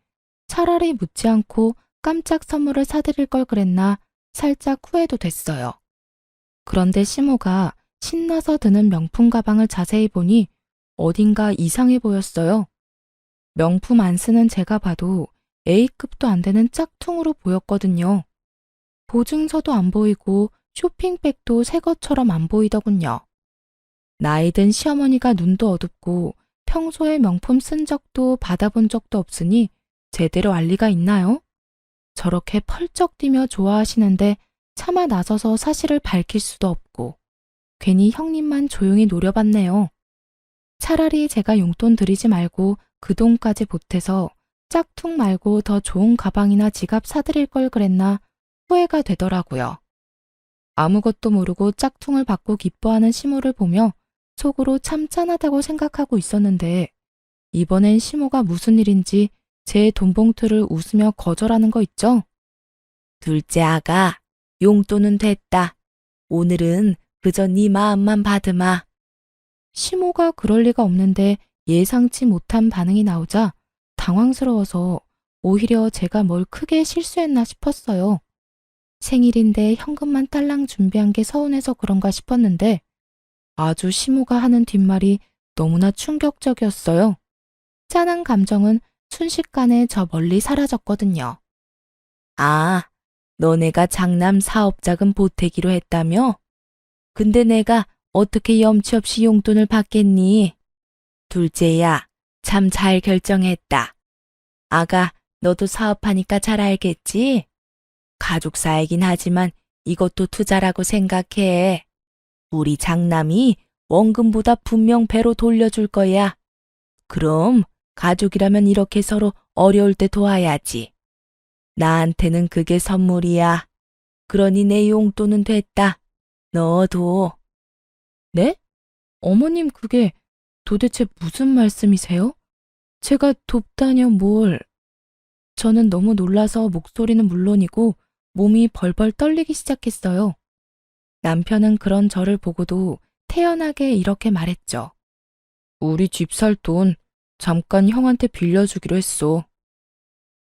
[SPEAKER 1] 차라리 묻지 않고 깜짝 선물을 사드릴 걸 그랬나 살짝 후회도 됐어요. 그런데 시모가 신나서 드는 명품 가방을 자세히 보니 어딘가 이상해 보였어요. 명품 안 쓰는 제가 봐도 A급도 안 되는 짝퉁으로 보였거든요. 보증서도 안 보이고 쇼핑백도 새 것처럼 안 보이더군요. 나이 든 시어머니가 눈도 어둡고 평소에 명품 쓴 적도 받아본 적도 없으니 제대로 알 리가 있나요? 저렇게 펄쩍 뛰며 좋아하시는데 차마 나서서 사실을 밝힐 수도 없고 괜히 형님만 조용히 노려봤네요. 차라리 제가 용돈 드리지 말고 그 돈까지 보태서 짝퉁 말고 더 좋은 가방이나 지갑 사드릴 걸 그랬나 후회가 되더라고요. 아무것도 모르고 짝퉁을 받고 기뻐하는 시모를 보며 속으로 참 짠하다고 생각하고 있었는데 이번엔 시모가 무슨 일인지 제 돈봉투를 웃으며 거절하는 거 있죠? 둘째 아가, 용돈은 됐다. 오늘은 그저 네 마음만 받으마. 시모가 그럴 리가 없는데 예상치 못한 반응이 나오자 당황스러워서 오히려 제가 뭘 크게 실수했나 싶었어요. 생일인데 현금만 딸랑 준비한 게 서운해서 그런가 싶었는데 아주 시모가 하는 뒷말이 너무나 충격적이었어요. 짠한 감정은 순식간에 저 멀리 사라졌거든요. 아, 너네가 장남 사업 자금 보태기로 했다며? 근데 내가 어떻게 염치 없이 용돈을 받겠니? 둘째야, 참 잘 결정했다. 아가, 너도 사업하니까 잘 알겠지? 가족사이긴 하지만 이것도 투자라고 생각해. 우리 장남이 원금보다 분명 배로 돌려줄 거야. 그럼 가족이라면 이렇게 서로 어려울 때 도와야지. 나한테는 그게 선물이야. 그러니 내 용돈은 됐다. 너도. 네? 어머님 그게 도대체 무슨 말씀이세요? 제가 돕다뇨 뭘. 저는 너무 놀라서 목소리는 물론이고 몸이 벌벌 떨리기 시작했어요. 남편은 그런 저를 보고도 태연하게 이렇게 말했죠. 우리 집 살 돈 잠깐 형한테 빌려주기로 했어.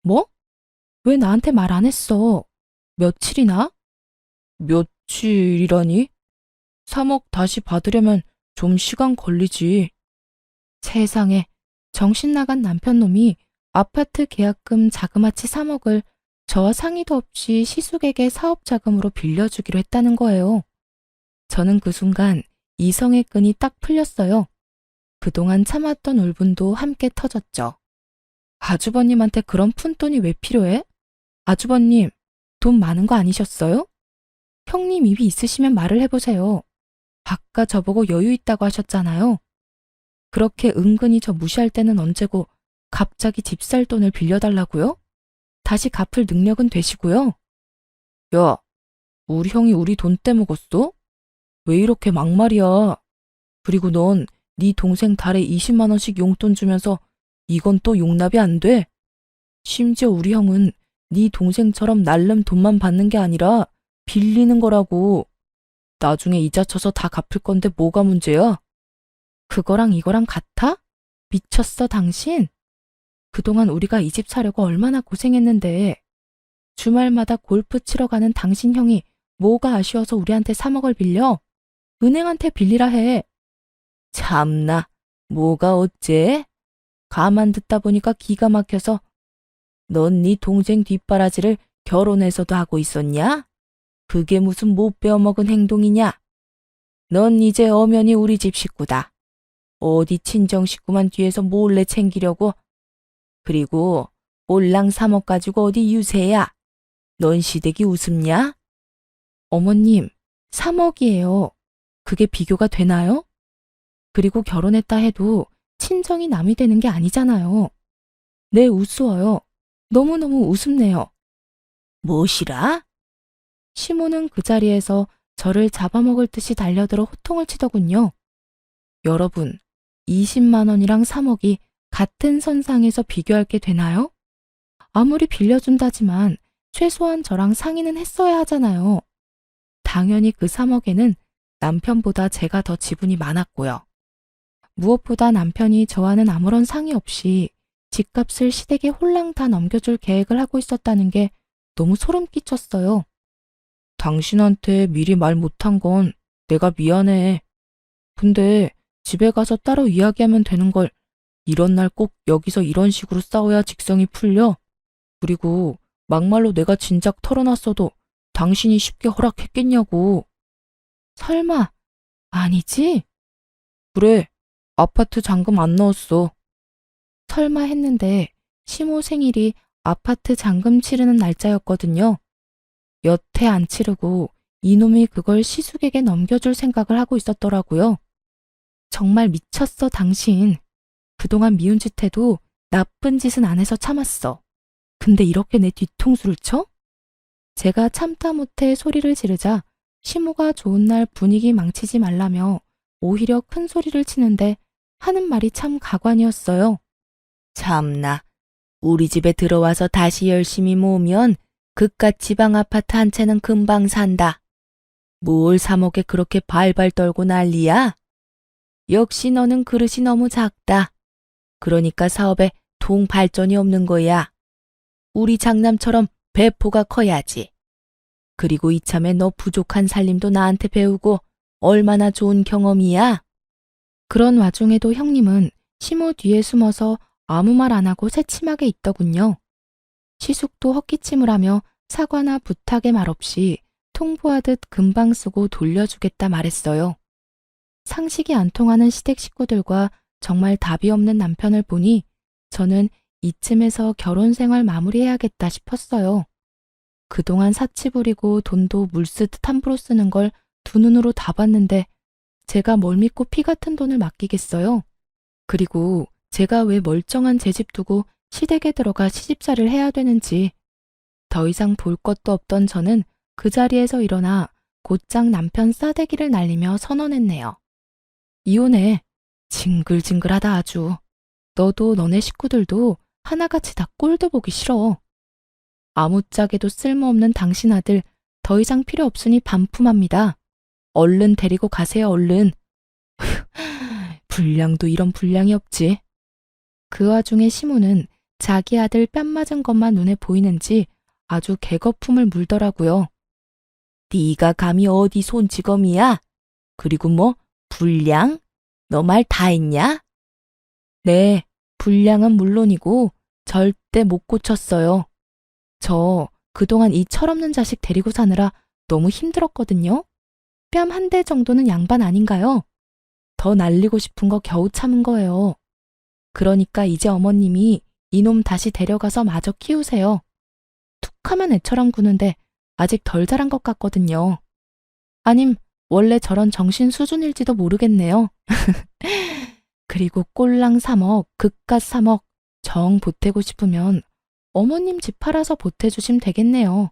[SPEAKER 1] 뭐? 왜 나한테 말 안 했어? 며칠이나? 며칠이라니? 3억 다시 받으려면 좀 시간 걸리지. 세상에, 정신 나간 남편놈이 아파트 계약금 자그마치 3억을 저와 상의도 없이 시숙에게 사업 자금으로 빌려주기로 했다는 거예요. 저는 그 순간 이성의 끈이 딱 풀렸어요. 그동안 참았던 울분도 함께 터졌죠. 아주버님한테 그런 푼돈이 왜 필요해? 아주버님, 돈 많은 거 아니셨어요? 형님 입이 있으시면 말을 해보세요. 아까 저보고 여유 있다고 하셨잖아요. 그렇게 은근히 저 무시할 때는 언제고 갑자기 집 살 돈을 빌려달라고요? 다시 갚을 능력은 되시고요. 야, 우리 형이 우리 돈 떼먹었어? 왜 이렇게 막말이야? 그리고 넌 네 동생 달에 20만 원씩 용돈 주면서 이건 또 용납이 안 돼? 심지어 우리 형은 네 동생처럼 날름 돈만 받는 게 아니라 빌리는 거라고. 나중에 이자 쳐서 다 갚을 건데 뭐가 문제야? 그거랑 이거랑 같아? 미쳤어 당신? 그동안 우리가 이 집 사려고 얼마나 고생했는데 주말마다 골프 치러 가는 당신 형이 뭐가 아쉬워서 우리한테 3억을 빌려? 은행한테 빌리라 해. 참나, 뭐가 어째? 가만 듣다 보니까 기가 막혀서 넌 네 동생 뒷바라지를 결혼해서도 하고 있었냐? 그게 무슨 못 배워먹은 행동이냐? 넌 이제 엄연히 우리 집 식구다. 어디 친정 식구만 뒤에서 몰래 챙기려고? 그리고 올랑 3억 가지고 어디 유세야? 넌 시댁이 우습냐? 어머님, 3억이에요. 그게 비교가 되나요? 그리고 결혼했다 해도 친정이 남이 되는 게 아니잖아요. 네, 우스워요. 너무너무 우습네요. 무엇이라? 시모는 그 자리에서 저를 잡아먹을 듯이 달려들어 호통을 치더군요. 여러분, 20만 원이랑 3억이 같은 선상에서 비교할 게 되나요? 아무리 빌려준다지만 최소한 저랑 상의는 했어야 하잖아요. 당연히 그 3억에는 남편보다 제가 더 지분이 많았고요. 무엇보다 남편이 저와는 아무런 상의 없이 집값을 시댁에 홀랑 다 넘겨줄 계획을 하고 있었다는 게 너무 소름 끼쳤어요. 당신한테 미리 말 못한 건 내가 미안해. 근데 집에 가서 따로 이야기하면 되는 걸 이런 날 꼭 여기서 이런 식으로 싸워야 직성이 풀려? 그리고 막말로 내가 진작 털어놨어도 당신이 쉽게 허락했겠냐고. 설마, 아니지? 그래, 아파트 잔금 안 넣었어. 설마 했는데 시모 생일이 아파트 잔금 치르는 날짜였거든요. 여태 안 치르고 이놈이 그걸 시숙에게 넘겨줄 생각을 하고 있었더라고요. 정말 미쳤어, 당신. 그동안 미운 짓 해도 나쁜 짓은 안 해서 참았어. 근데 이렇게 내 뒤통수를 쳐? 제가 참다 못해 소리를 지르자 시모가 좋은 날 분위기 망치지 말라며 오히려 큰 소리를 치는데 하는 말이 참 가관이었어요. 참나, 우리 집에 들어와서 다시 열심히 모으면 그깟 지방 아파트 한 채는 금방 산다. 뭘 3억에 그렇게 발발 떨고 난리야? 역시 너는 그릇이 너무 작다. 그러니까 사업에 동 발전이 없는 거야. 우리 장남처럼 배포가 커야지. 그리고 이참에 너 부족한 살림도 나한테 배우고 얼마나 좋은 경험이야? 그런 와중에도 형님은 시모 뒤에 숨어서 아무 말 안 하고 새침하게 있더군요. 시숙도 헛기침을 하며 사과나 부탁의 말 없이 통보하듯 금방 쓰고 돌려주겠다 말했어요. 상식이 안 통하는 시댁 식구들과 정말 답이 없는 남편을 보니 저는 이쯤에서 결혼 생활 마무리해야겠다 싶었어요. 그동안 사치 부리고 돈도 물쓰듯 함부로 쓰는 걸 두 눈으로 다 봤는데 제가 뭘 믿고 피 같은 돈을 맡기겠어요? 그리고 제가 왜 멀쩡한 제 집 두고 시댁에 들어가 시집살이를 해야 되는지. 더 이상 볼 것도 없던 저는 그 자리에서 일어나 곧장 남편 싸대기를 날리며 선언했네요. 이혼해. 징글징글하다 아주. 너도 너네 식구들도 하나같이 다 꼴도 보기 싫어. 아무짝에도 쓸모없는 당신 아들 더 이상 필요 없으니 반품합니다. 얼른 데리고 가세요, 얼른. 불량도 이런 불량이 없지. 그 와중에 시모는 자기 아들 뺨 맞은 것만 눈에 보이는지 아주 개거품을 물더라고요. 네가 감히 어디 손찌검이야? 그리고 뭐 불량? 너 말 다 했냐? 네, 불량은 물론이고 절대 못 고쳤어요. 저 그동안 이 철없는 자식 데리고 사느라 너무 힘들었거든요. 뺨 한 대 정도는 양반 아닌가요? 더 날리고 싶은 거 겨우 참은 거예요. 그러니까 이제 어머님이 이놈 다시 데려가서 마저 키우세요. 툭하면 애처럼 구는데 아직 덜 자란 것 같거든요. 아님 원래 저런 정신 수준일지도 모르겠네요. 그리고 꼴랑 3억, 그깟 3억 정 보태고 싶으면 어머님 집 팔아서 보태주시면 되겠네요.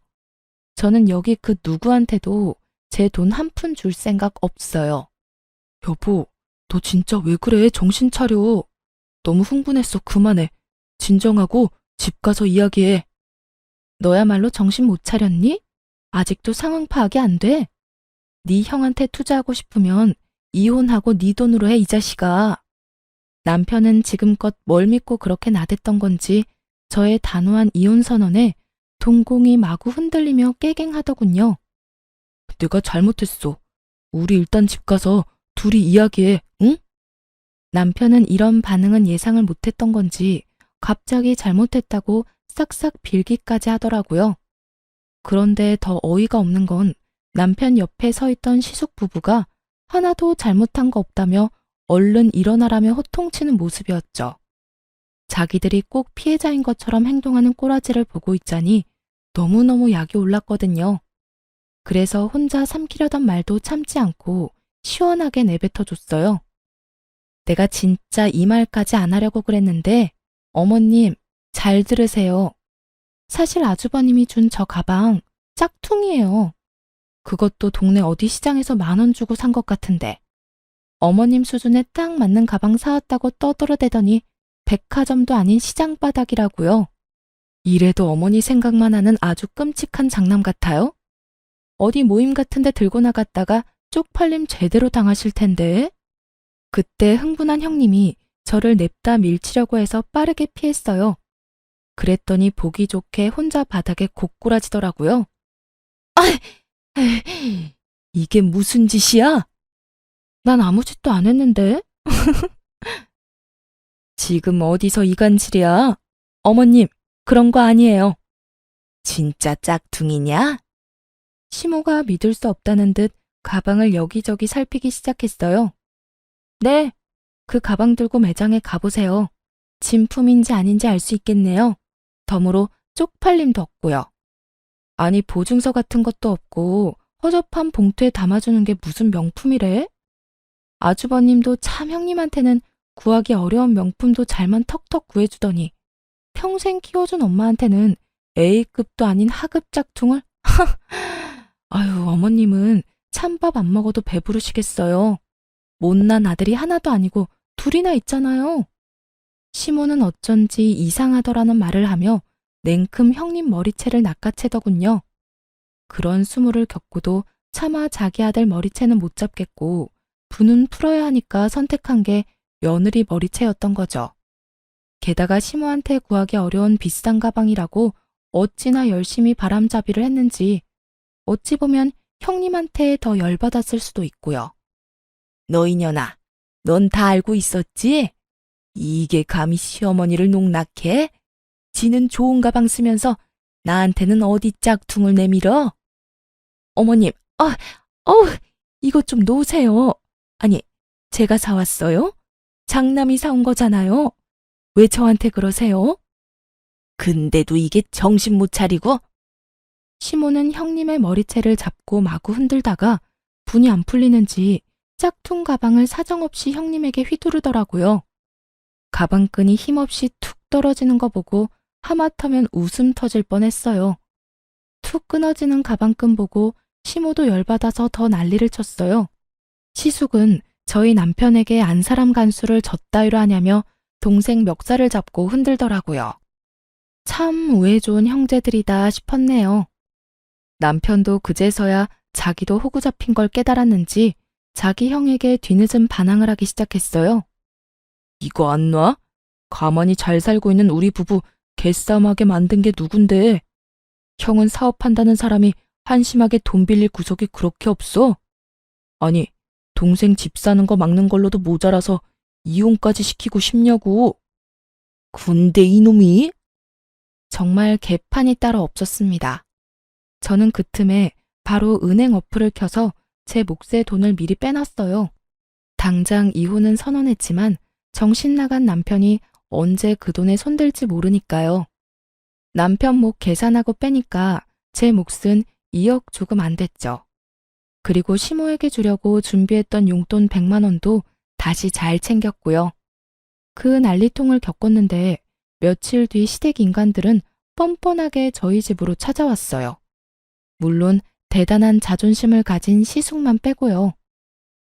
[SPEAKER 1] 저는 여기 그 누구한테도 제 돈 한 푼 줄 생각 없어요. 여보, 너 진짜 왜 그래? 정신 차려. 너무 흥분했어. 그만해. 진정하고 집 가서 이야기해. 너야말로 정신 못 차렸니? 아직도 상황 파악이 안 돼? 네 형한테 투자하고 싶으면 이혼하고 네 돈으로 해, 이 자식아. 남편은 지금껏 뭘 믿고 그렇게 나댔던 건지 저의 단호한 이혼 선언에 동공이 마구 흔들리며 깨갱하더군요. 내가 잘못했어. 우리 일단 집 가서 둘이 이야기해, 응? 남편은 이런 반응은 예상을 못했던 건지 갑자기 잘못했다고 싹싹 빌기까지 하더라고요. 그런데 더 어이가 없는 건 남편 옆에 서 있던 시숙 부부가 하나도 잘못한 거 없다며 얼른 일어나라며 호통치는 모습이었죠. 자기들이 꼭 피해자인 것처럼 행동하는 꼬라지를 보고 있자니 너무너무 약이 올랐거든요. 그래서 혼자 삼키려던 말도 참지 않고 시원하게 내뱉어줬어요. 내가 진짜 이 말까지 안 하려고 그랬는데 어머님 잘 들으세요. 사실 아주버님이 준 저 가방 짝퉁이에요. 그것도 동네 어디 시장에서 10,000원 주고 산 것 같은데 어머님 수준에 딱 맞는 가방 사왔다고 떠들어대더니 백화점도 아닌 시장 바닥이라고요. 이래도 어머니 생각만 하는 아주 끔찍한 장남 같아요? 어디 모임 같은 데 들고 나갔다가 쪽팔림 제대로 당하실 텐데. 그때 흥분한 형님이 저를 냅다 밀치려고 해서 빠르게 피했어요. 그랬더니 보기 좋게 혼자 바닥에 고꾸라지더라고요. 아, 이게 무슨 짓이야? 난 아무 짓도 안 했는데. 지금 어디서 이간질이야? 어머님, 그런 거 아니에요. 진짜 짝퉁이냐? 시모가 믿을 수 없다는 듯 가방을 여기저기 살피기 시작했어요. 네, 그 가방 들고 매장에 가보세요. 진품인지 아닌지 알 수 있겠네요. 덤으로 쪽팔림도 없고요. 아니, 보증서 같은 것도 없고 허접한 봉투에 담아주는 게 무슨 명품이래? 아주버님도 참 형님한테는 구하기 어려운 명품도 잘만 턱턱 구해주더니 평생 키워준 엄마한테는 A급도 아닌 하급 짝퉁을? 아유, 어머님은 찬밥 안 먹어도 배부르시겠어요. 못난 아들이 하나도 아니고 둘이나 있잖아요. 시모는 어쩐지 이상하더라는 말을 하며 냉큼 형님 머리채를 낚아채더군요. 그런 수모를 겪고도 차마 자기 아들 머리채는 못 잡겠고 분은 풀어야 하니까 선택한 게 며느리 머리채였던 거죠. 게다가 시모한테 구하기 어려운 비싼 가방이라고 어찌나 열심히 바람잡이를 했는지 어찌 보면 형님한테 더 열받았을 수도 있고요. 너 이년아, 넌 다 알고 있었지? 이게 감히 시어머니를 농락해? 지는 좋은 가방 쓰면서 나한테는 어디 짝퉁을 내밀어? 어머님, 이것 좀 놓으세요. 아니, 제가 사왔어요? 장남이 사온 거잖아요. 왜 저한테 그러세요? 근데도 이게 정신 못 차리고? 시모는 형님의 머리채를 잡고 마구 흔들다가 분이 안 풀리는지 짝퉁 가방을 사정없이 형님에게 휘두르더라고요. 가방끈이 힘없이 툭 떨어지는 거 보고 하마터면 웃음 터질 뻔했어요. 툭 끊어지는 가방끈 보고 시모도 열받아서 더 난리를 쳤어요. 시숙은 저희 남편에게 안사람 간수를 젖따위로 하냐며 동생 멱살을 잡고 흔들더라고요. 참 우애 좋은 형제들이다 싶었네요. 남편도 그제서야 자기도 호구 잡힌 걸 깨달았는지 자기 형에게 뒤늦은 반항을 하기 시작했어요. 이거 안 놔? 가만히 잘 살고 있는 우리 부부 개싸움하게 만든 게 누군데? 형은 사업한다는 사람이 한심하게 돈 빌릴 구석이 그렇게 없어? 아니, 동생 집 사는 거 막는 걸로도 모자라서 이혼까지 시키고 싶냐고. 군대 이놈이? 정말 개판이 따로 없었습니다. 저는 그 틈에 바로 은행 어플을 켜서 제 몫의 돈을 미리 빼놨어요. 당장 이혼은 선언했지만 정신 나간 남편이 언제 그 돈에 손댈지 모르니까요. 남편 목 계산하고 빼니까 제 몫은 2억 조금 안 됐죠. 그리고 시모에게 주려고 준비했던 용돈 100만 원도 다시 잘 챙겼고요. 그 난리통을 겪었는데 며칠 뒤 시댁 인간들은 뻔뻔하게 저희 집으로 찾아왔어요. 물론 대단한 자존심을 가진 시숙만 빼고요.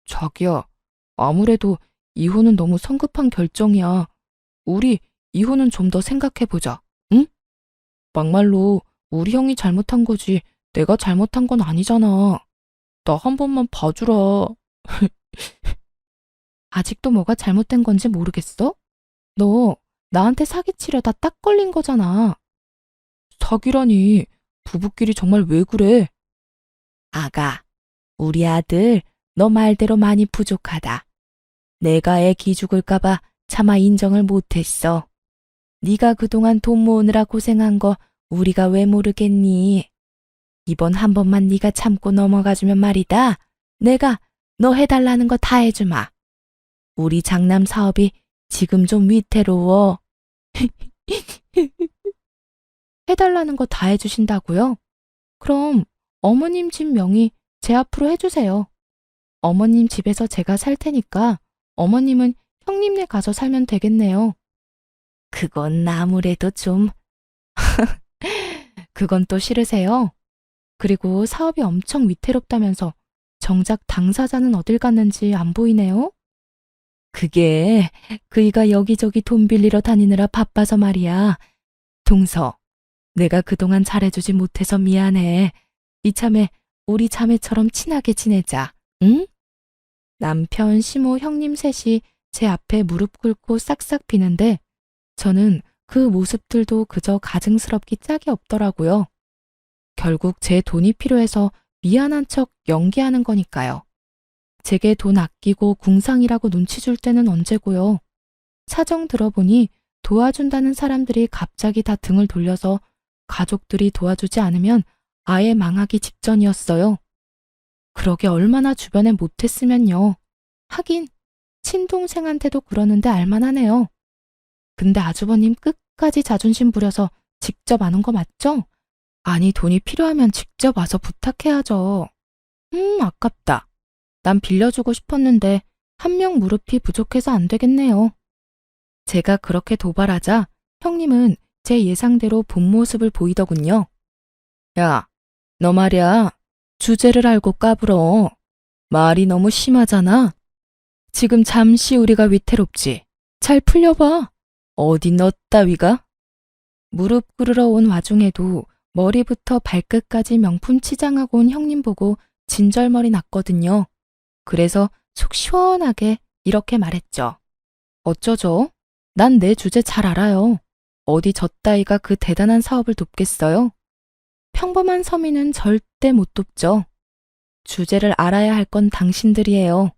[SPEAKER 1] 자기야, 아무래도 이혼은 너무 성급한 결정이야. 우리 이혼은 좀 더 생각해보자, 응? 막말로 우리 형이 잘못한 거지 내가 잘못한 건 아니잖아. 나 한 번만 봐주라. 아직도 뭐가 잘못된 건지 모르겠어? 너 나한테 사기치려다 딱 걸린 거잖아. 사기라니, 부부끼리 정말 왜 그래? 아가, 우리 아들 너 말대로 많이 부족하다. 내가 애 기죽을까봐 차마 인정을 못했어. 네가 그동안 돈 모으느라 고생한 거 우리가 왜 모르겠니? 이번 한 번만 네가 참고 넘어가주면 말이다. 내가 너 해달라는 거 다 해주마. 우리 장남 사업이 지금 좀 위태로워. 해달라는 거 다 해주신다고요? 그럼 어머님 집 명의 제 앞으로 해주세요. 어머님 집에서 제가 살 테니까 어머님은 형님네 가서 살면 되겠네요. 그건 아무래도 좀... 그건 또 싫으세요? 그리고 사업이 엄청 위태롭다면서 정작 당사자는 어딜 갔는지 안 보이네요. 그게 그이가 여기저기 돈 빌리러 다니느라 바빠서 말이야. 동서, 내가 그동안 잘해주지 못해서 미안해. 이참에 우리 자매처럼 친하게 지내자, 응? 남편, 시모, 형님 셋이 제 앞에 무릎 꿇고 싹싹 비는데 저는 그 모습들도 그저 가증스럽기 짝이 없더라고요. 결국 제 돈이 필요해서 미안한 척 연기하는 거니까요. 제게 돈 아끼고 궁상이라고 눈치 줄 때는 언제고요. 사정 들어보니 도와준다는 사람들이 갑자기 다 등을 돌려서 가족들이 도와주지 않으면 아예 망하기 직전이었어요. 그러게 얼마나 주변에 못했으면요. 하긴 친동생한테도 그러는데 알만하네요. 근데 아주버님 끝까지 자존심 부려서 직접 안 온 거 맞죠? 아니 돈이 필요하면 직접 와서 부탁해야죠. 아깝다. 난 빌려주고 싶었는데 한 명 무릎이 부족해서 안 되겠네요. 제가 그렇게 도발하자 형님은 제 예상대로 본 모습을 보이더군요. 야, 너 말이야. 주제를 알고 까불어. 말이 너무 심하잖아. 지금 잠시 우리가 위태롭지. 잘 풀려봐. 어디 너 따위가? 무릎 꿇으러 온 와중에도 머리부터 발끝까지 명품 치장하고 온 형님 보고 진절머리 났거든요. 그래서 속 시원하게 이렇게 말했죠. 어쩌죠? 난 내 주제 잘 알아요. 어디 저 따위가 그 대단한 사업을 돕겠어요? 평범한 서민은 절대 못 돕죠. 주제를 알아야 할 건 당신들이에요.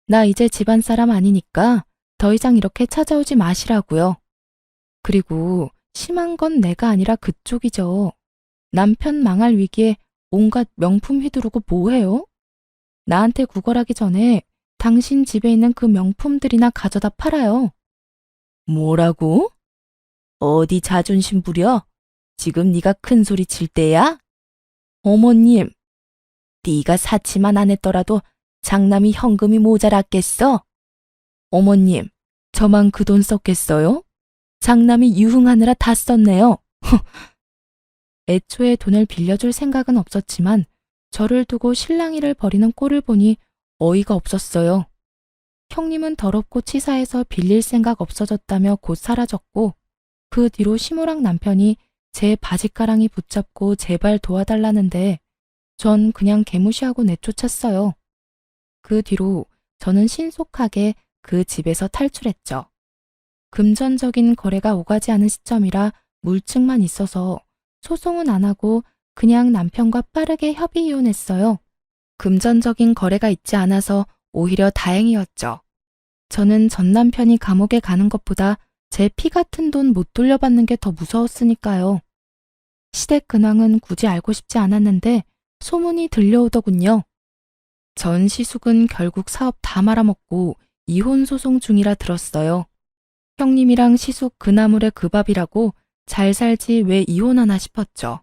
[SPEAKER 1] 나 이제 집안 사람 아니니까 더 이상 이렇게 찾아오지 마시라고요. 그리고 심한 건 내가 아니라 그쪽이죠. 남편 망할 위기에 온갖 명품 휘두르고 뭐해요? 나한테 구걸하기 전에 당신 집에 있는 그 명품들이나 가져다 팔아요. 뭐라고? 어디 자존심 부려? 지금 네가 큰 소리 칠 때야? 어머님, 네가 사치만 안 했더라도 장남이 현금이 모자랐겠어? 어머님, 저만 그 돈 썼겠어요? 장남이 유흥하느라 다 썼네요. 애초에 돈을 빌려줄 생각은 없었지만 저를 두고 실랑이를 벌이는 꼴을 보니 어이가 없었어요. 형님은 더럽고 치사해서 빌릴 생각 없어졌다며 곧 사라졌고 그 뒤로 시무랑 남편이 제 바지가랑이 붙잡고 제발 도와달라는데 전 그냥 개무시하고 내쫓았어요. 그 뒤로 저는 신속하게 그 집에서 탈출했죠. 금전적인 거래가 오가지 않은 시점이라 물증만 있어서 소송은 안 하고 그냥 남편과 빠르게 협의 이혼했어요. 금전적인 거래가 있지 않아서 오히려 다행이었죠. 저는 전 남편이 감옥에 가는 것보다 제 피 같은 돈 못 돌려받는 게 더 무서웠으니까요. 시댁 근황은 굳이 알고 싶지 않았는데 소문이 들려오더군요. 전 시숙은 결국 사업 다 말아먹고 이혼 소송 중이라 들었어요. 형님이랑 시숙 그 나물의 그 밥이라고 잘 살지 왜 이혼하나 싶었죠.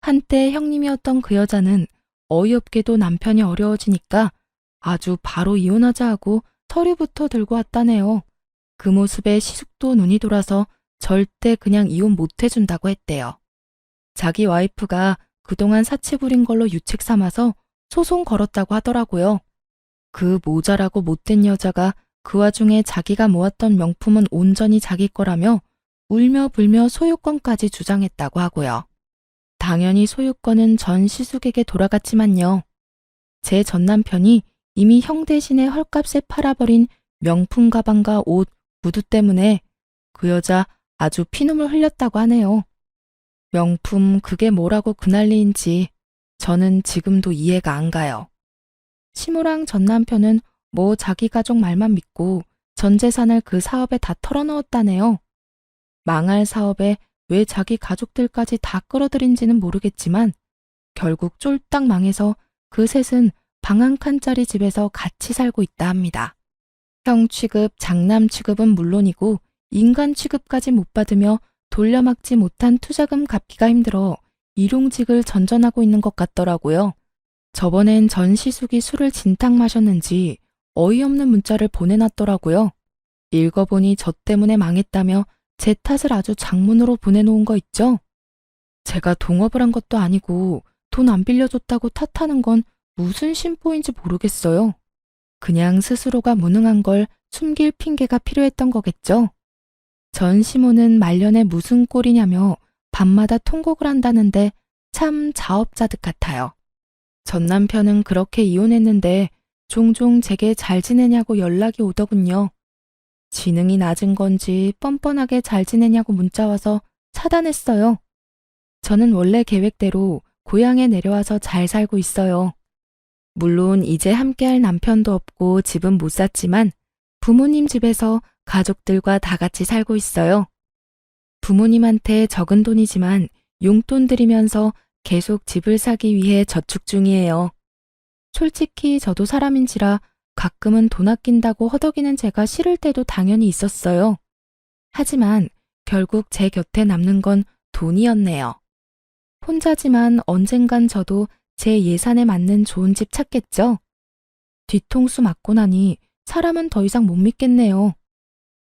[SPEAKER 1] 한때 형님이었던 그 여자는 어이없게도 남편이 어려워지니까 아주 바로 이혼하자 하고 서류부터 들고 왔다네요. 그 모습에 시숙도 눈이 돌아서 절대 그냥 이혼 못 해준다고 했대요. 자기 와이프가 그동안 사치 부린 걸로 유책 삼아서 소송 걸었다고 하더라고요. 그 모자라고 못된 여자가 그 와중에 자기가 모았던 명품은 온전히 자기 거라며 울며 불며 소유권까지 주장했다고 하고요. 당연히 소유권은 전 시숙에게 돌아갔지만요. 제 전 남편이 이미 형 대신에 헐값에 팔아버린 명품 가방과 옷, 구두 때문에 그 여자 아주 피눈물 흘렸다고 하네요. 명품 그게 뭐라고 그 난리인지 저는 지금도 이해가 안 가요. 시무랑 전 남편은 뭐 자기 가족 말만 믿고 전 재산을 그 사업에 다 털어넣었다네요. 망할 사업에 왜 자기 가족들까지 다 끌어들인지는 모르겠지만 결국 쫄딱 망해서 그 셋은 방 한 칸짜리 집에서 같이 살고 있다 합니다. 형 취급, 장남 취급은 물론이고 인간 취급까지 못 받으며 돌려막지 못한 투자금 갚기가 힘들어 일용직을 전전하고 있는 것 같더라고요. 저번엔 전 시숙이 술을 진탕 마셨는지 어이없는 문자를 보내놨더라고요. 읽어보니 저 때문에 망했다며 제 탓을 아주 장문으로 보내놓은 거 있죠? 제가 동업을 한 것도 아니고 돈 안 빌려줬다고 탓하는 건 무슨 심보인지 모르겠어요. 그냥 스스로가 무능한 걸 숨길 핑계가 필요했던 거겠죠. 전 시모는 말년에 무슨 꼴이냐며 밤마다 통곡을 한다는데 참 자업자득 같아요. 전 남편은 그렇게 이혼했는데 종종 제게 잘 지내냐고 연락이 오더군요. 지능이 낮은 건지 뻔뻔하게 잘 지내냐고 문자 와서 차단했어요. 저는 원래 계획대로 고향에 내려와서 잘 살고 있어요. 물론 이제 함께할 남편도 없고 집은 못 샀지만 부모님 집에서 가족들과 다 같이 살고 있어요. 부모님한테 적은 돈이지만 용돈 드리면서 계속 집을 사기 위해 저축 중이에요. 솔직히 저도 사람인지라 가끔은 돈 아낀다고 허덕이는 제가 싫을 때도 당연히 있었어요. 하지만 결국 제 곁에 남는 건 돈이었네요. 혼자지만 언젠간 저도 제 예산에 맞는 좋은 집 찾겠죠? 뒤통수 맞고 나니 사람은 더 이상 못 믿겠네요.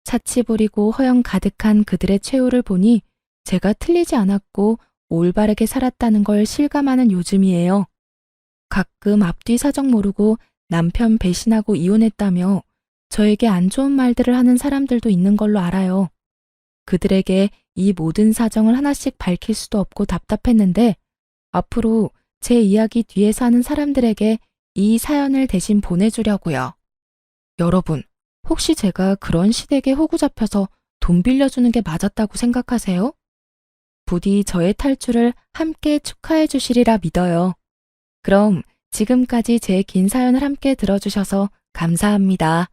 [SPEAKER 1] 사치 부리고 허영 가득한 그들의 최후를 보니 제가 틀리지 않았고 올바르게 살았다는 걸 실감하는 요즘이에요. 가끔 앞뒤 사정 모르고 남편 배신하고 이혼했다며 저에게 안 좋은 말들을 하는 사람들도 있는 걸로 알아요. 그들에게 이 모든 사정을 하나씩 밝힐 수도 없고 답답했는데 앞으로 제 이야기 뒤에서 하는 사람들에게 이 사연을 대신 보내주려고요. 여러분, 혹시 제가 그런 시댁에 호구 잡혀서 돈 빌려주는 게 맞았다고 생각하세요? 부디 저의 탈출을 함께 축하해 주시리라 믿어요. 그럼 지금까지 제 긴 사연을 함께 들어주셔서 감사합니다.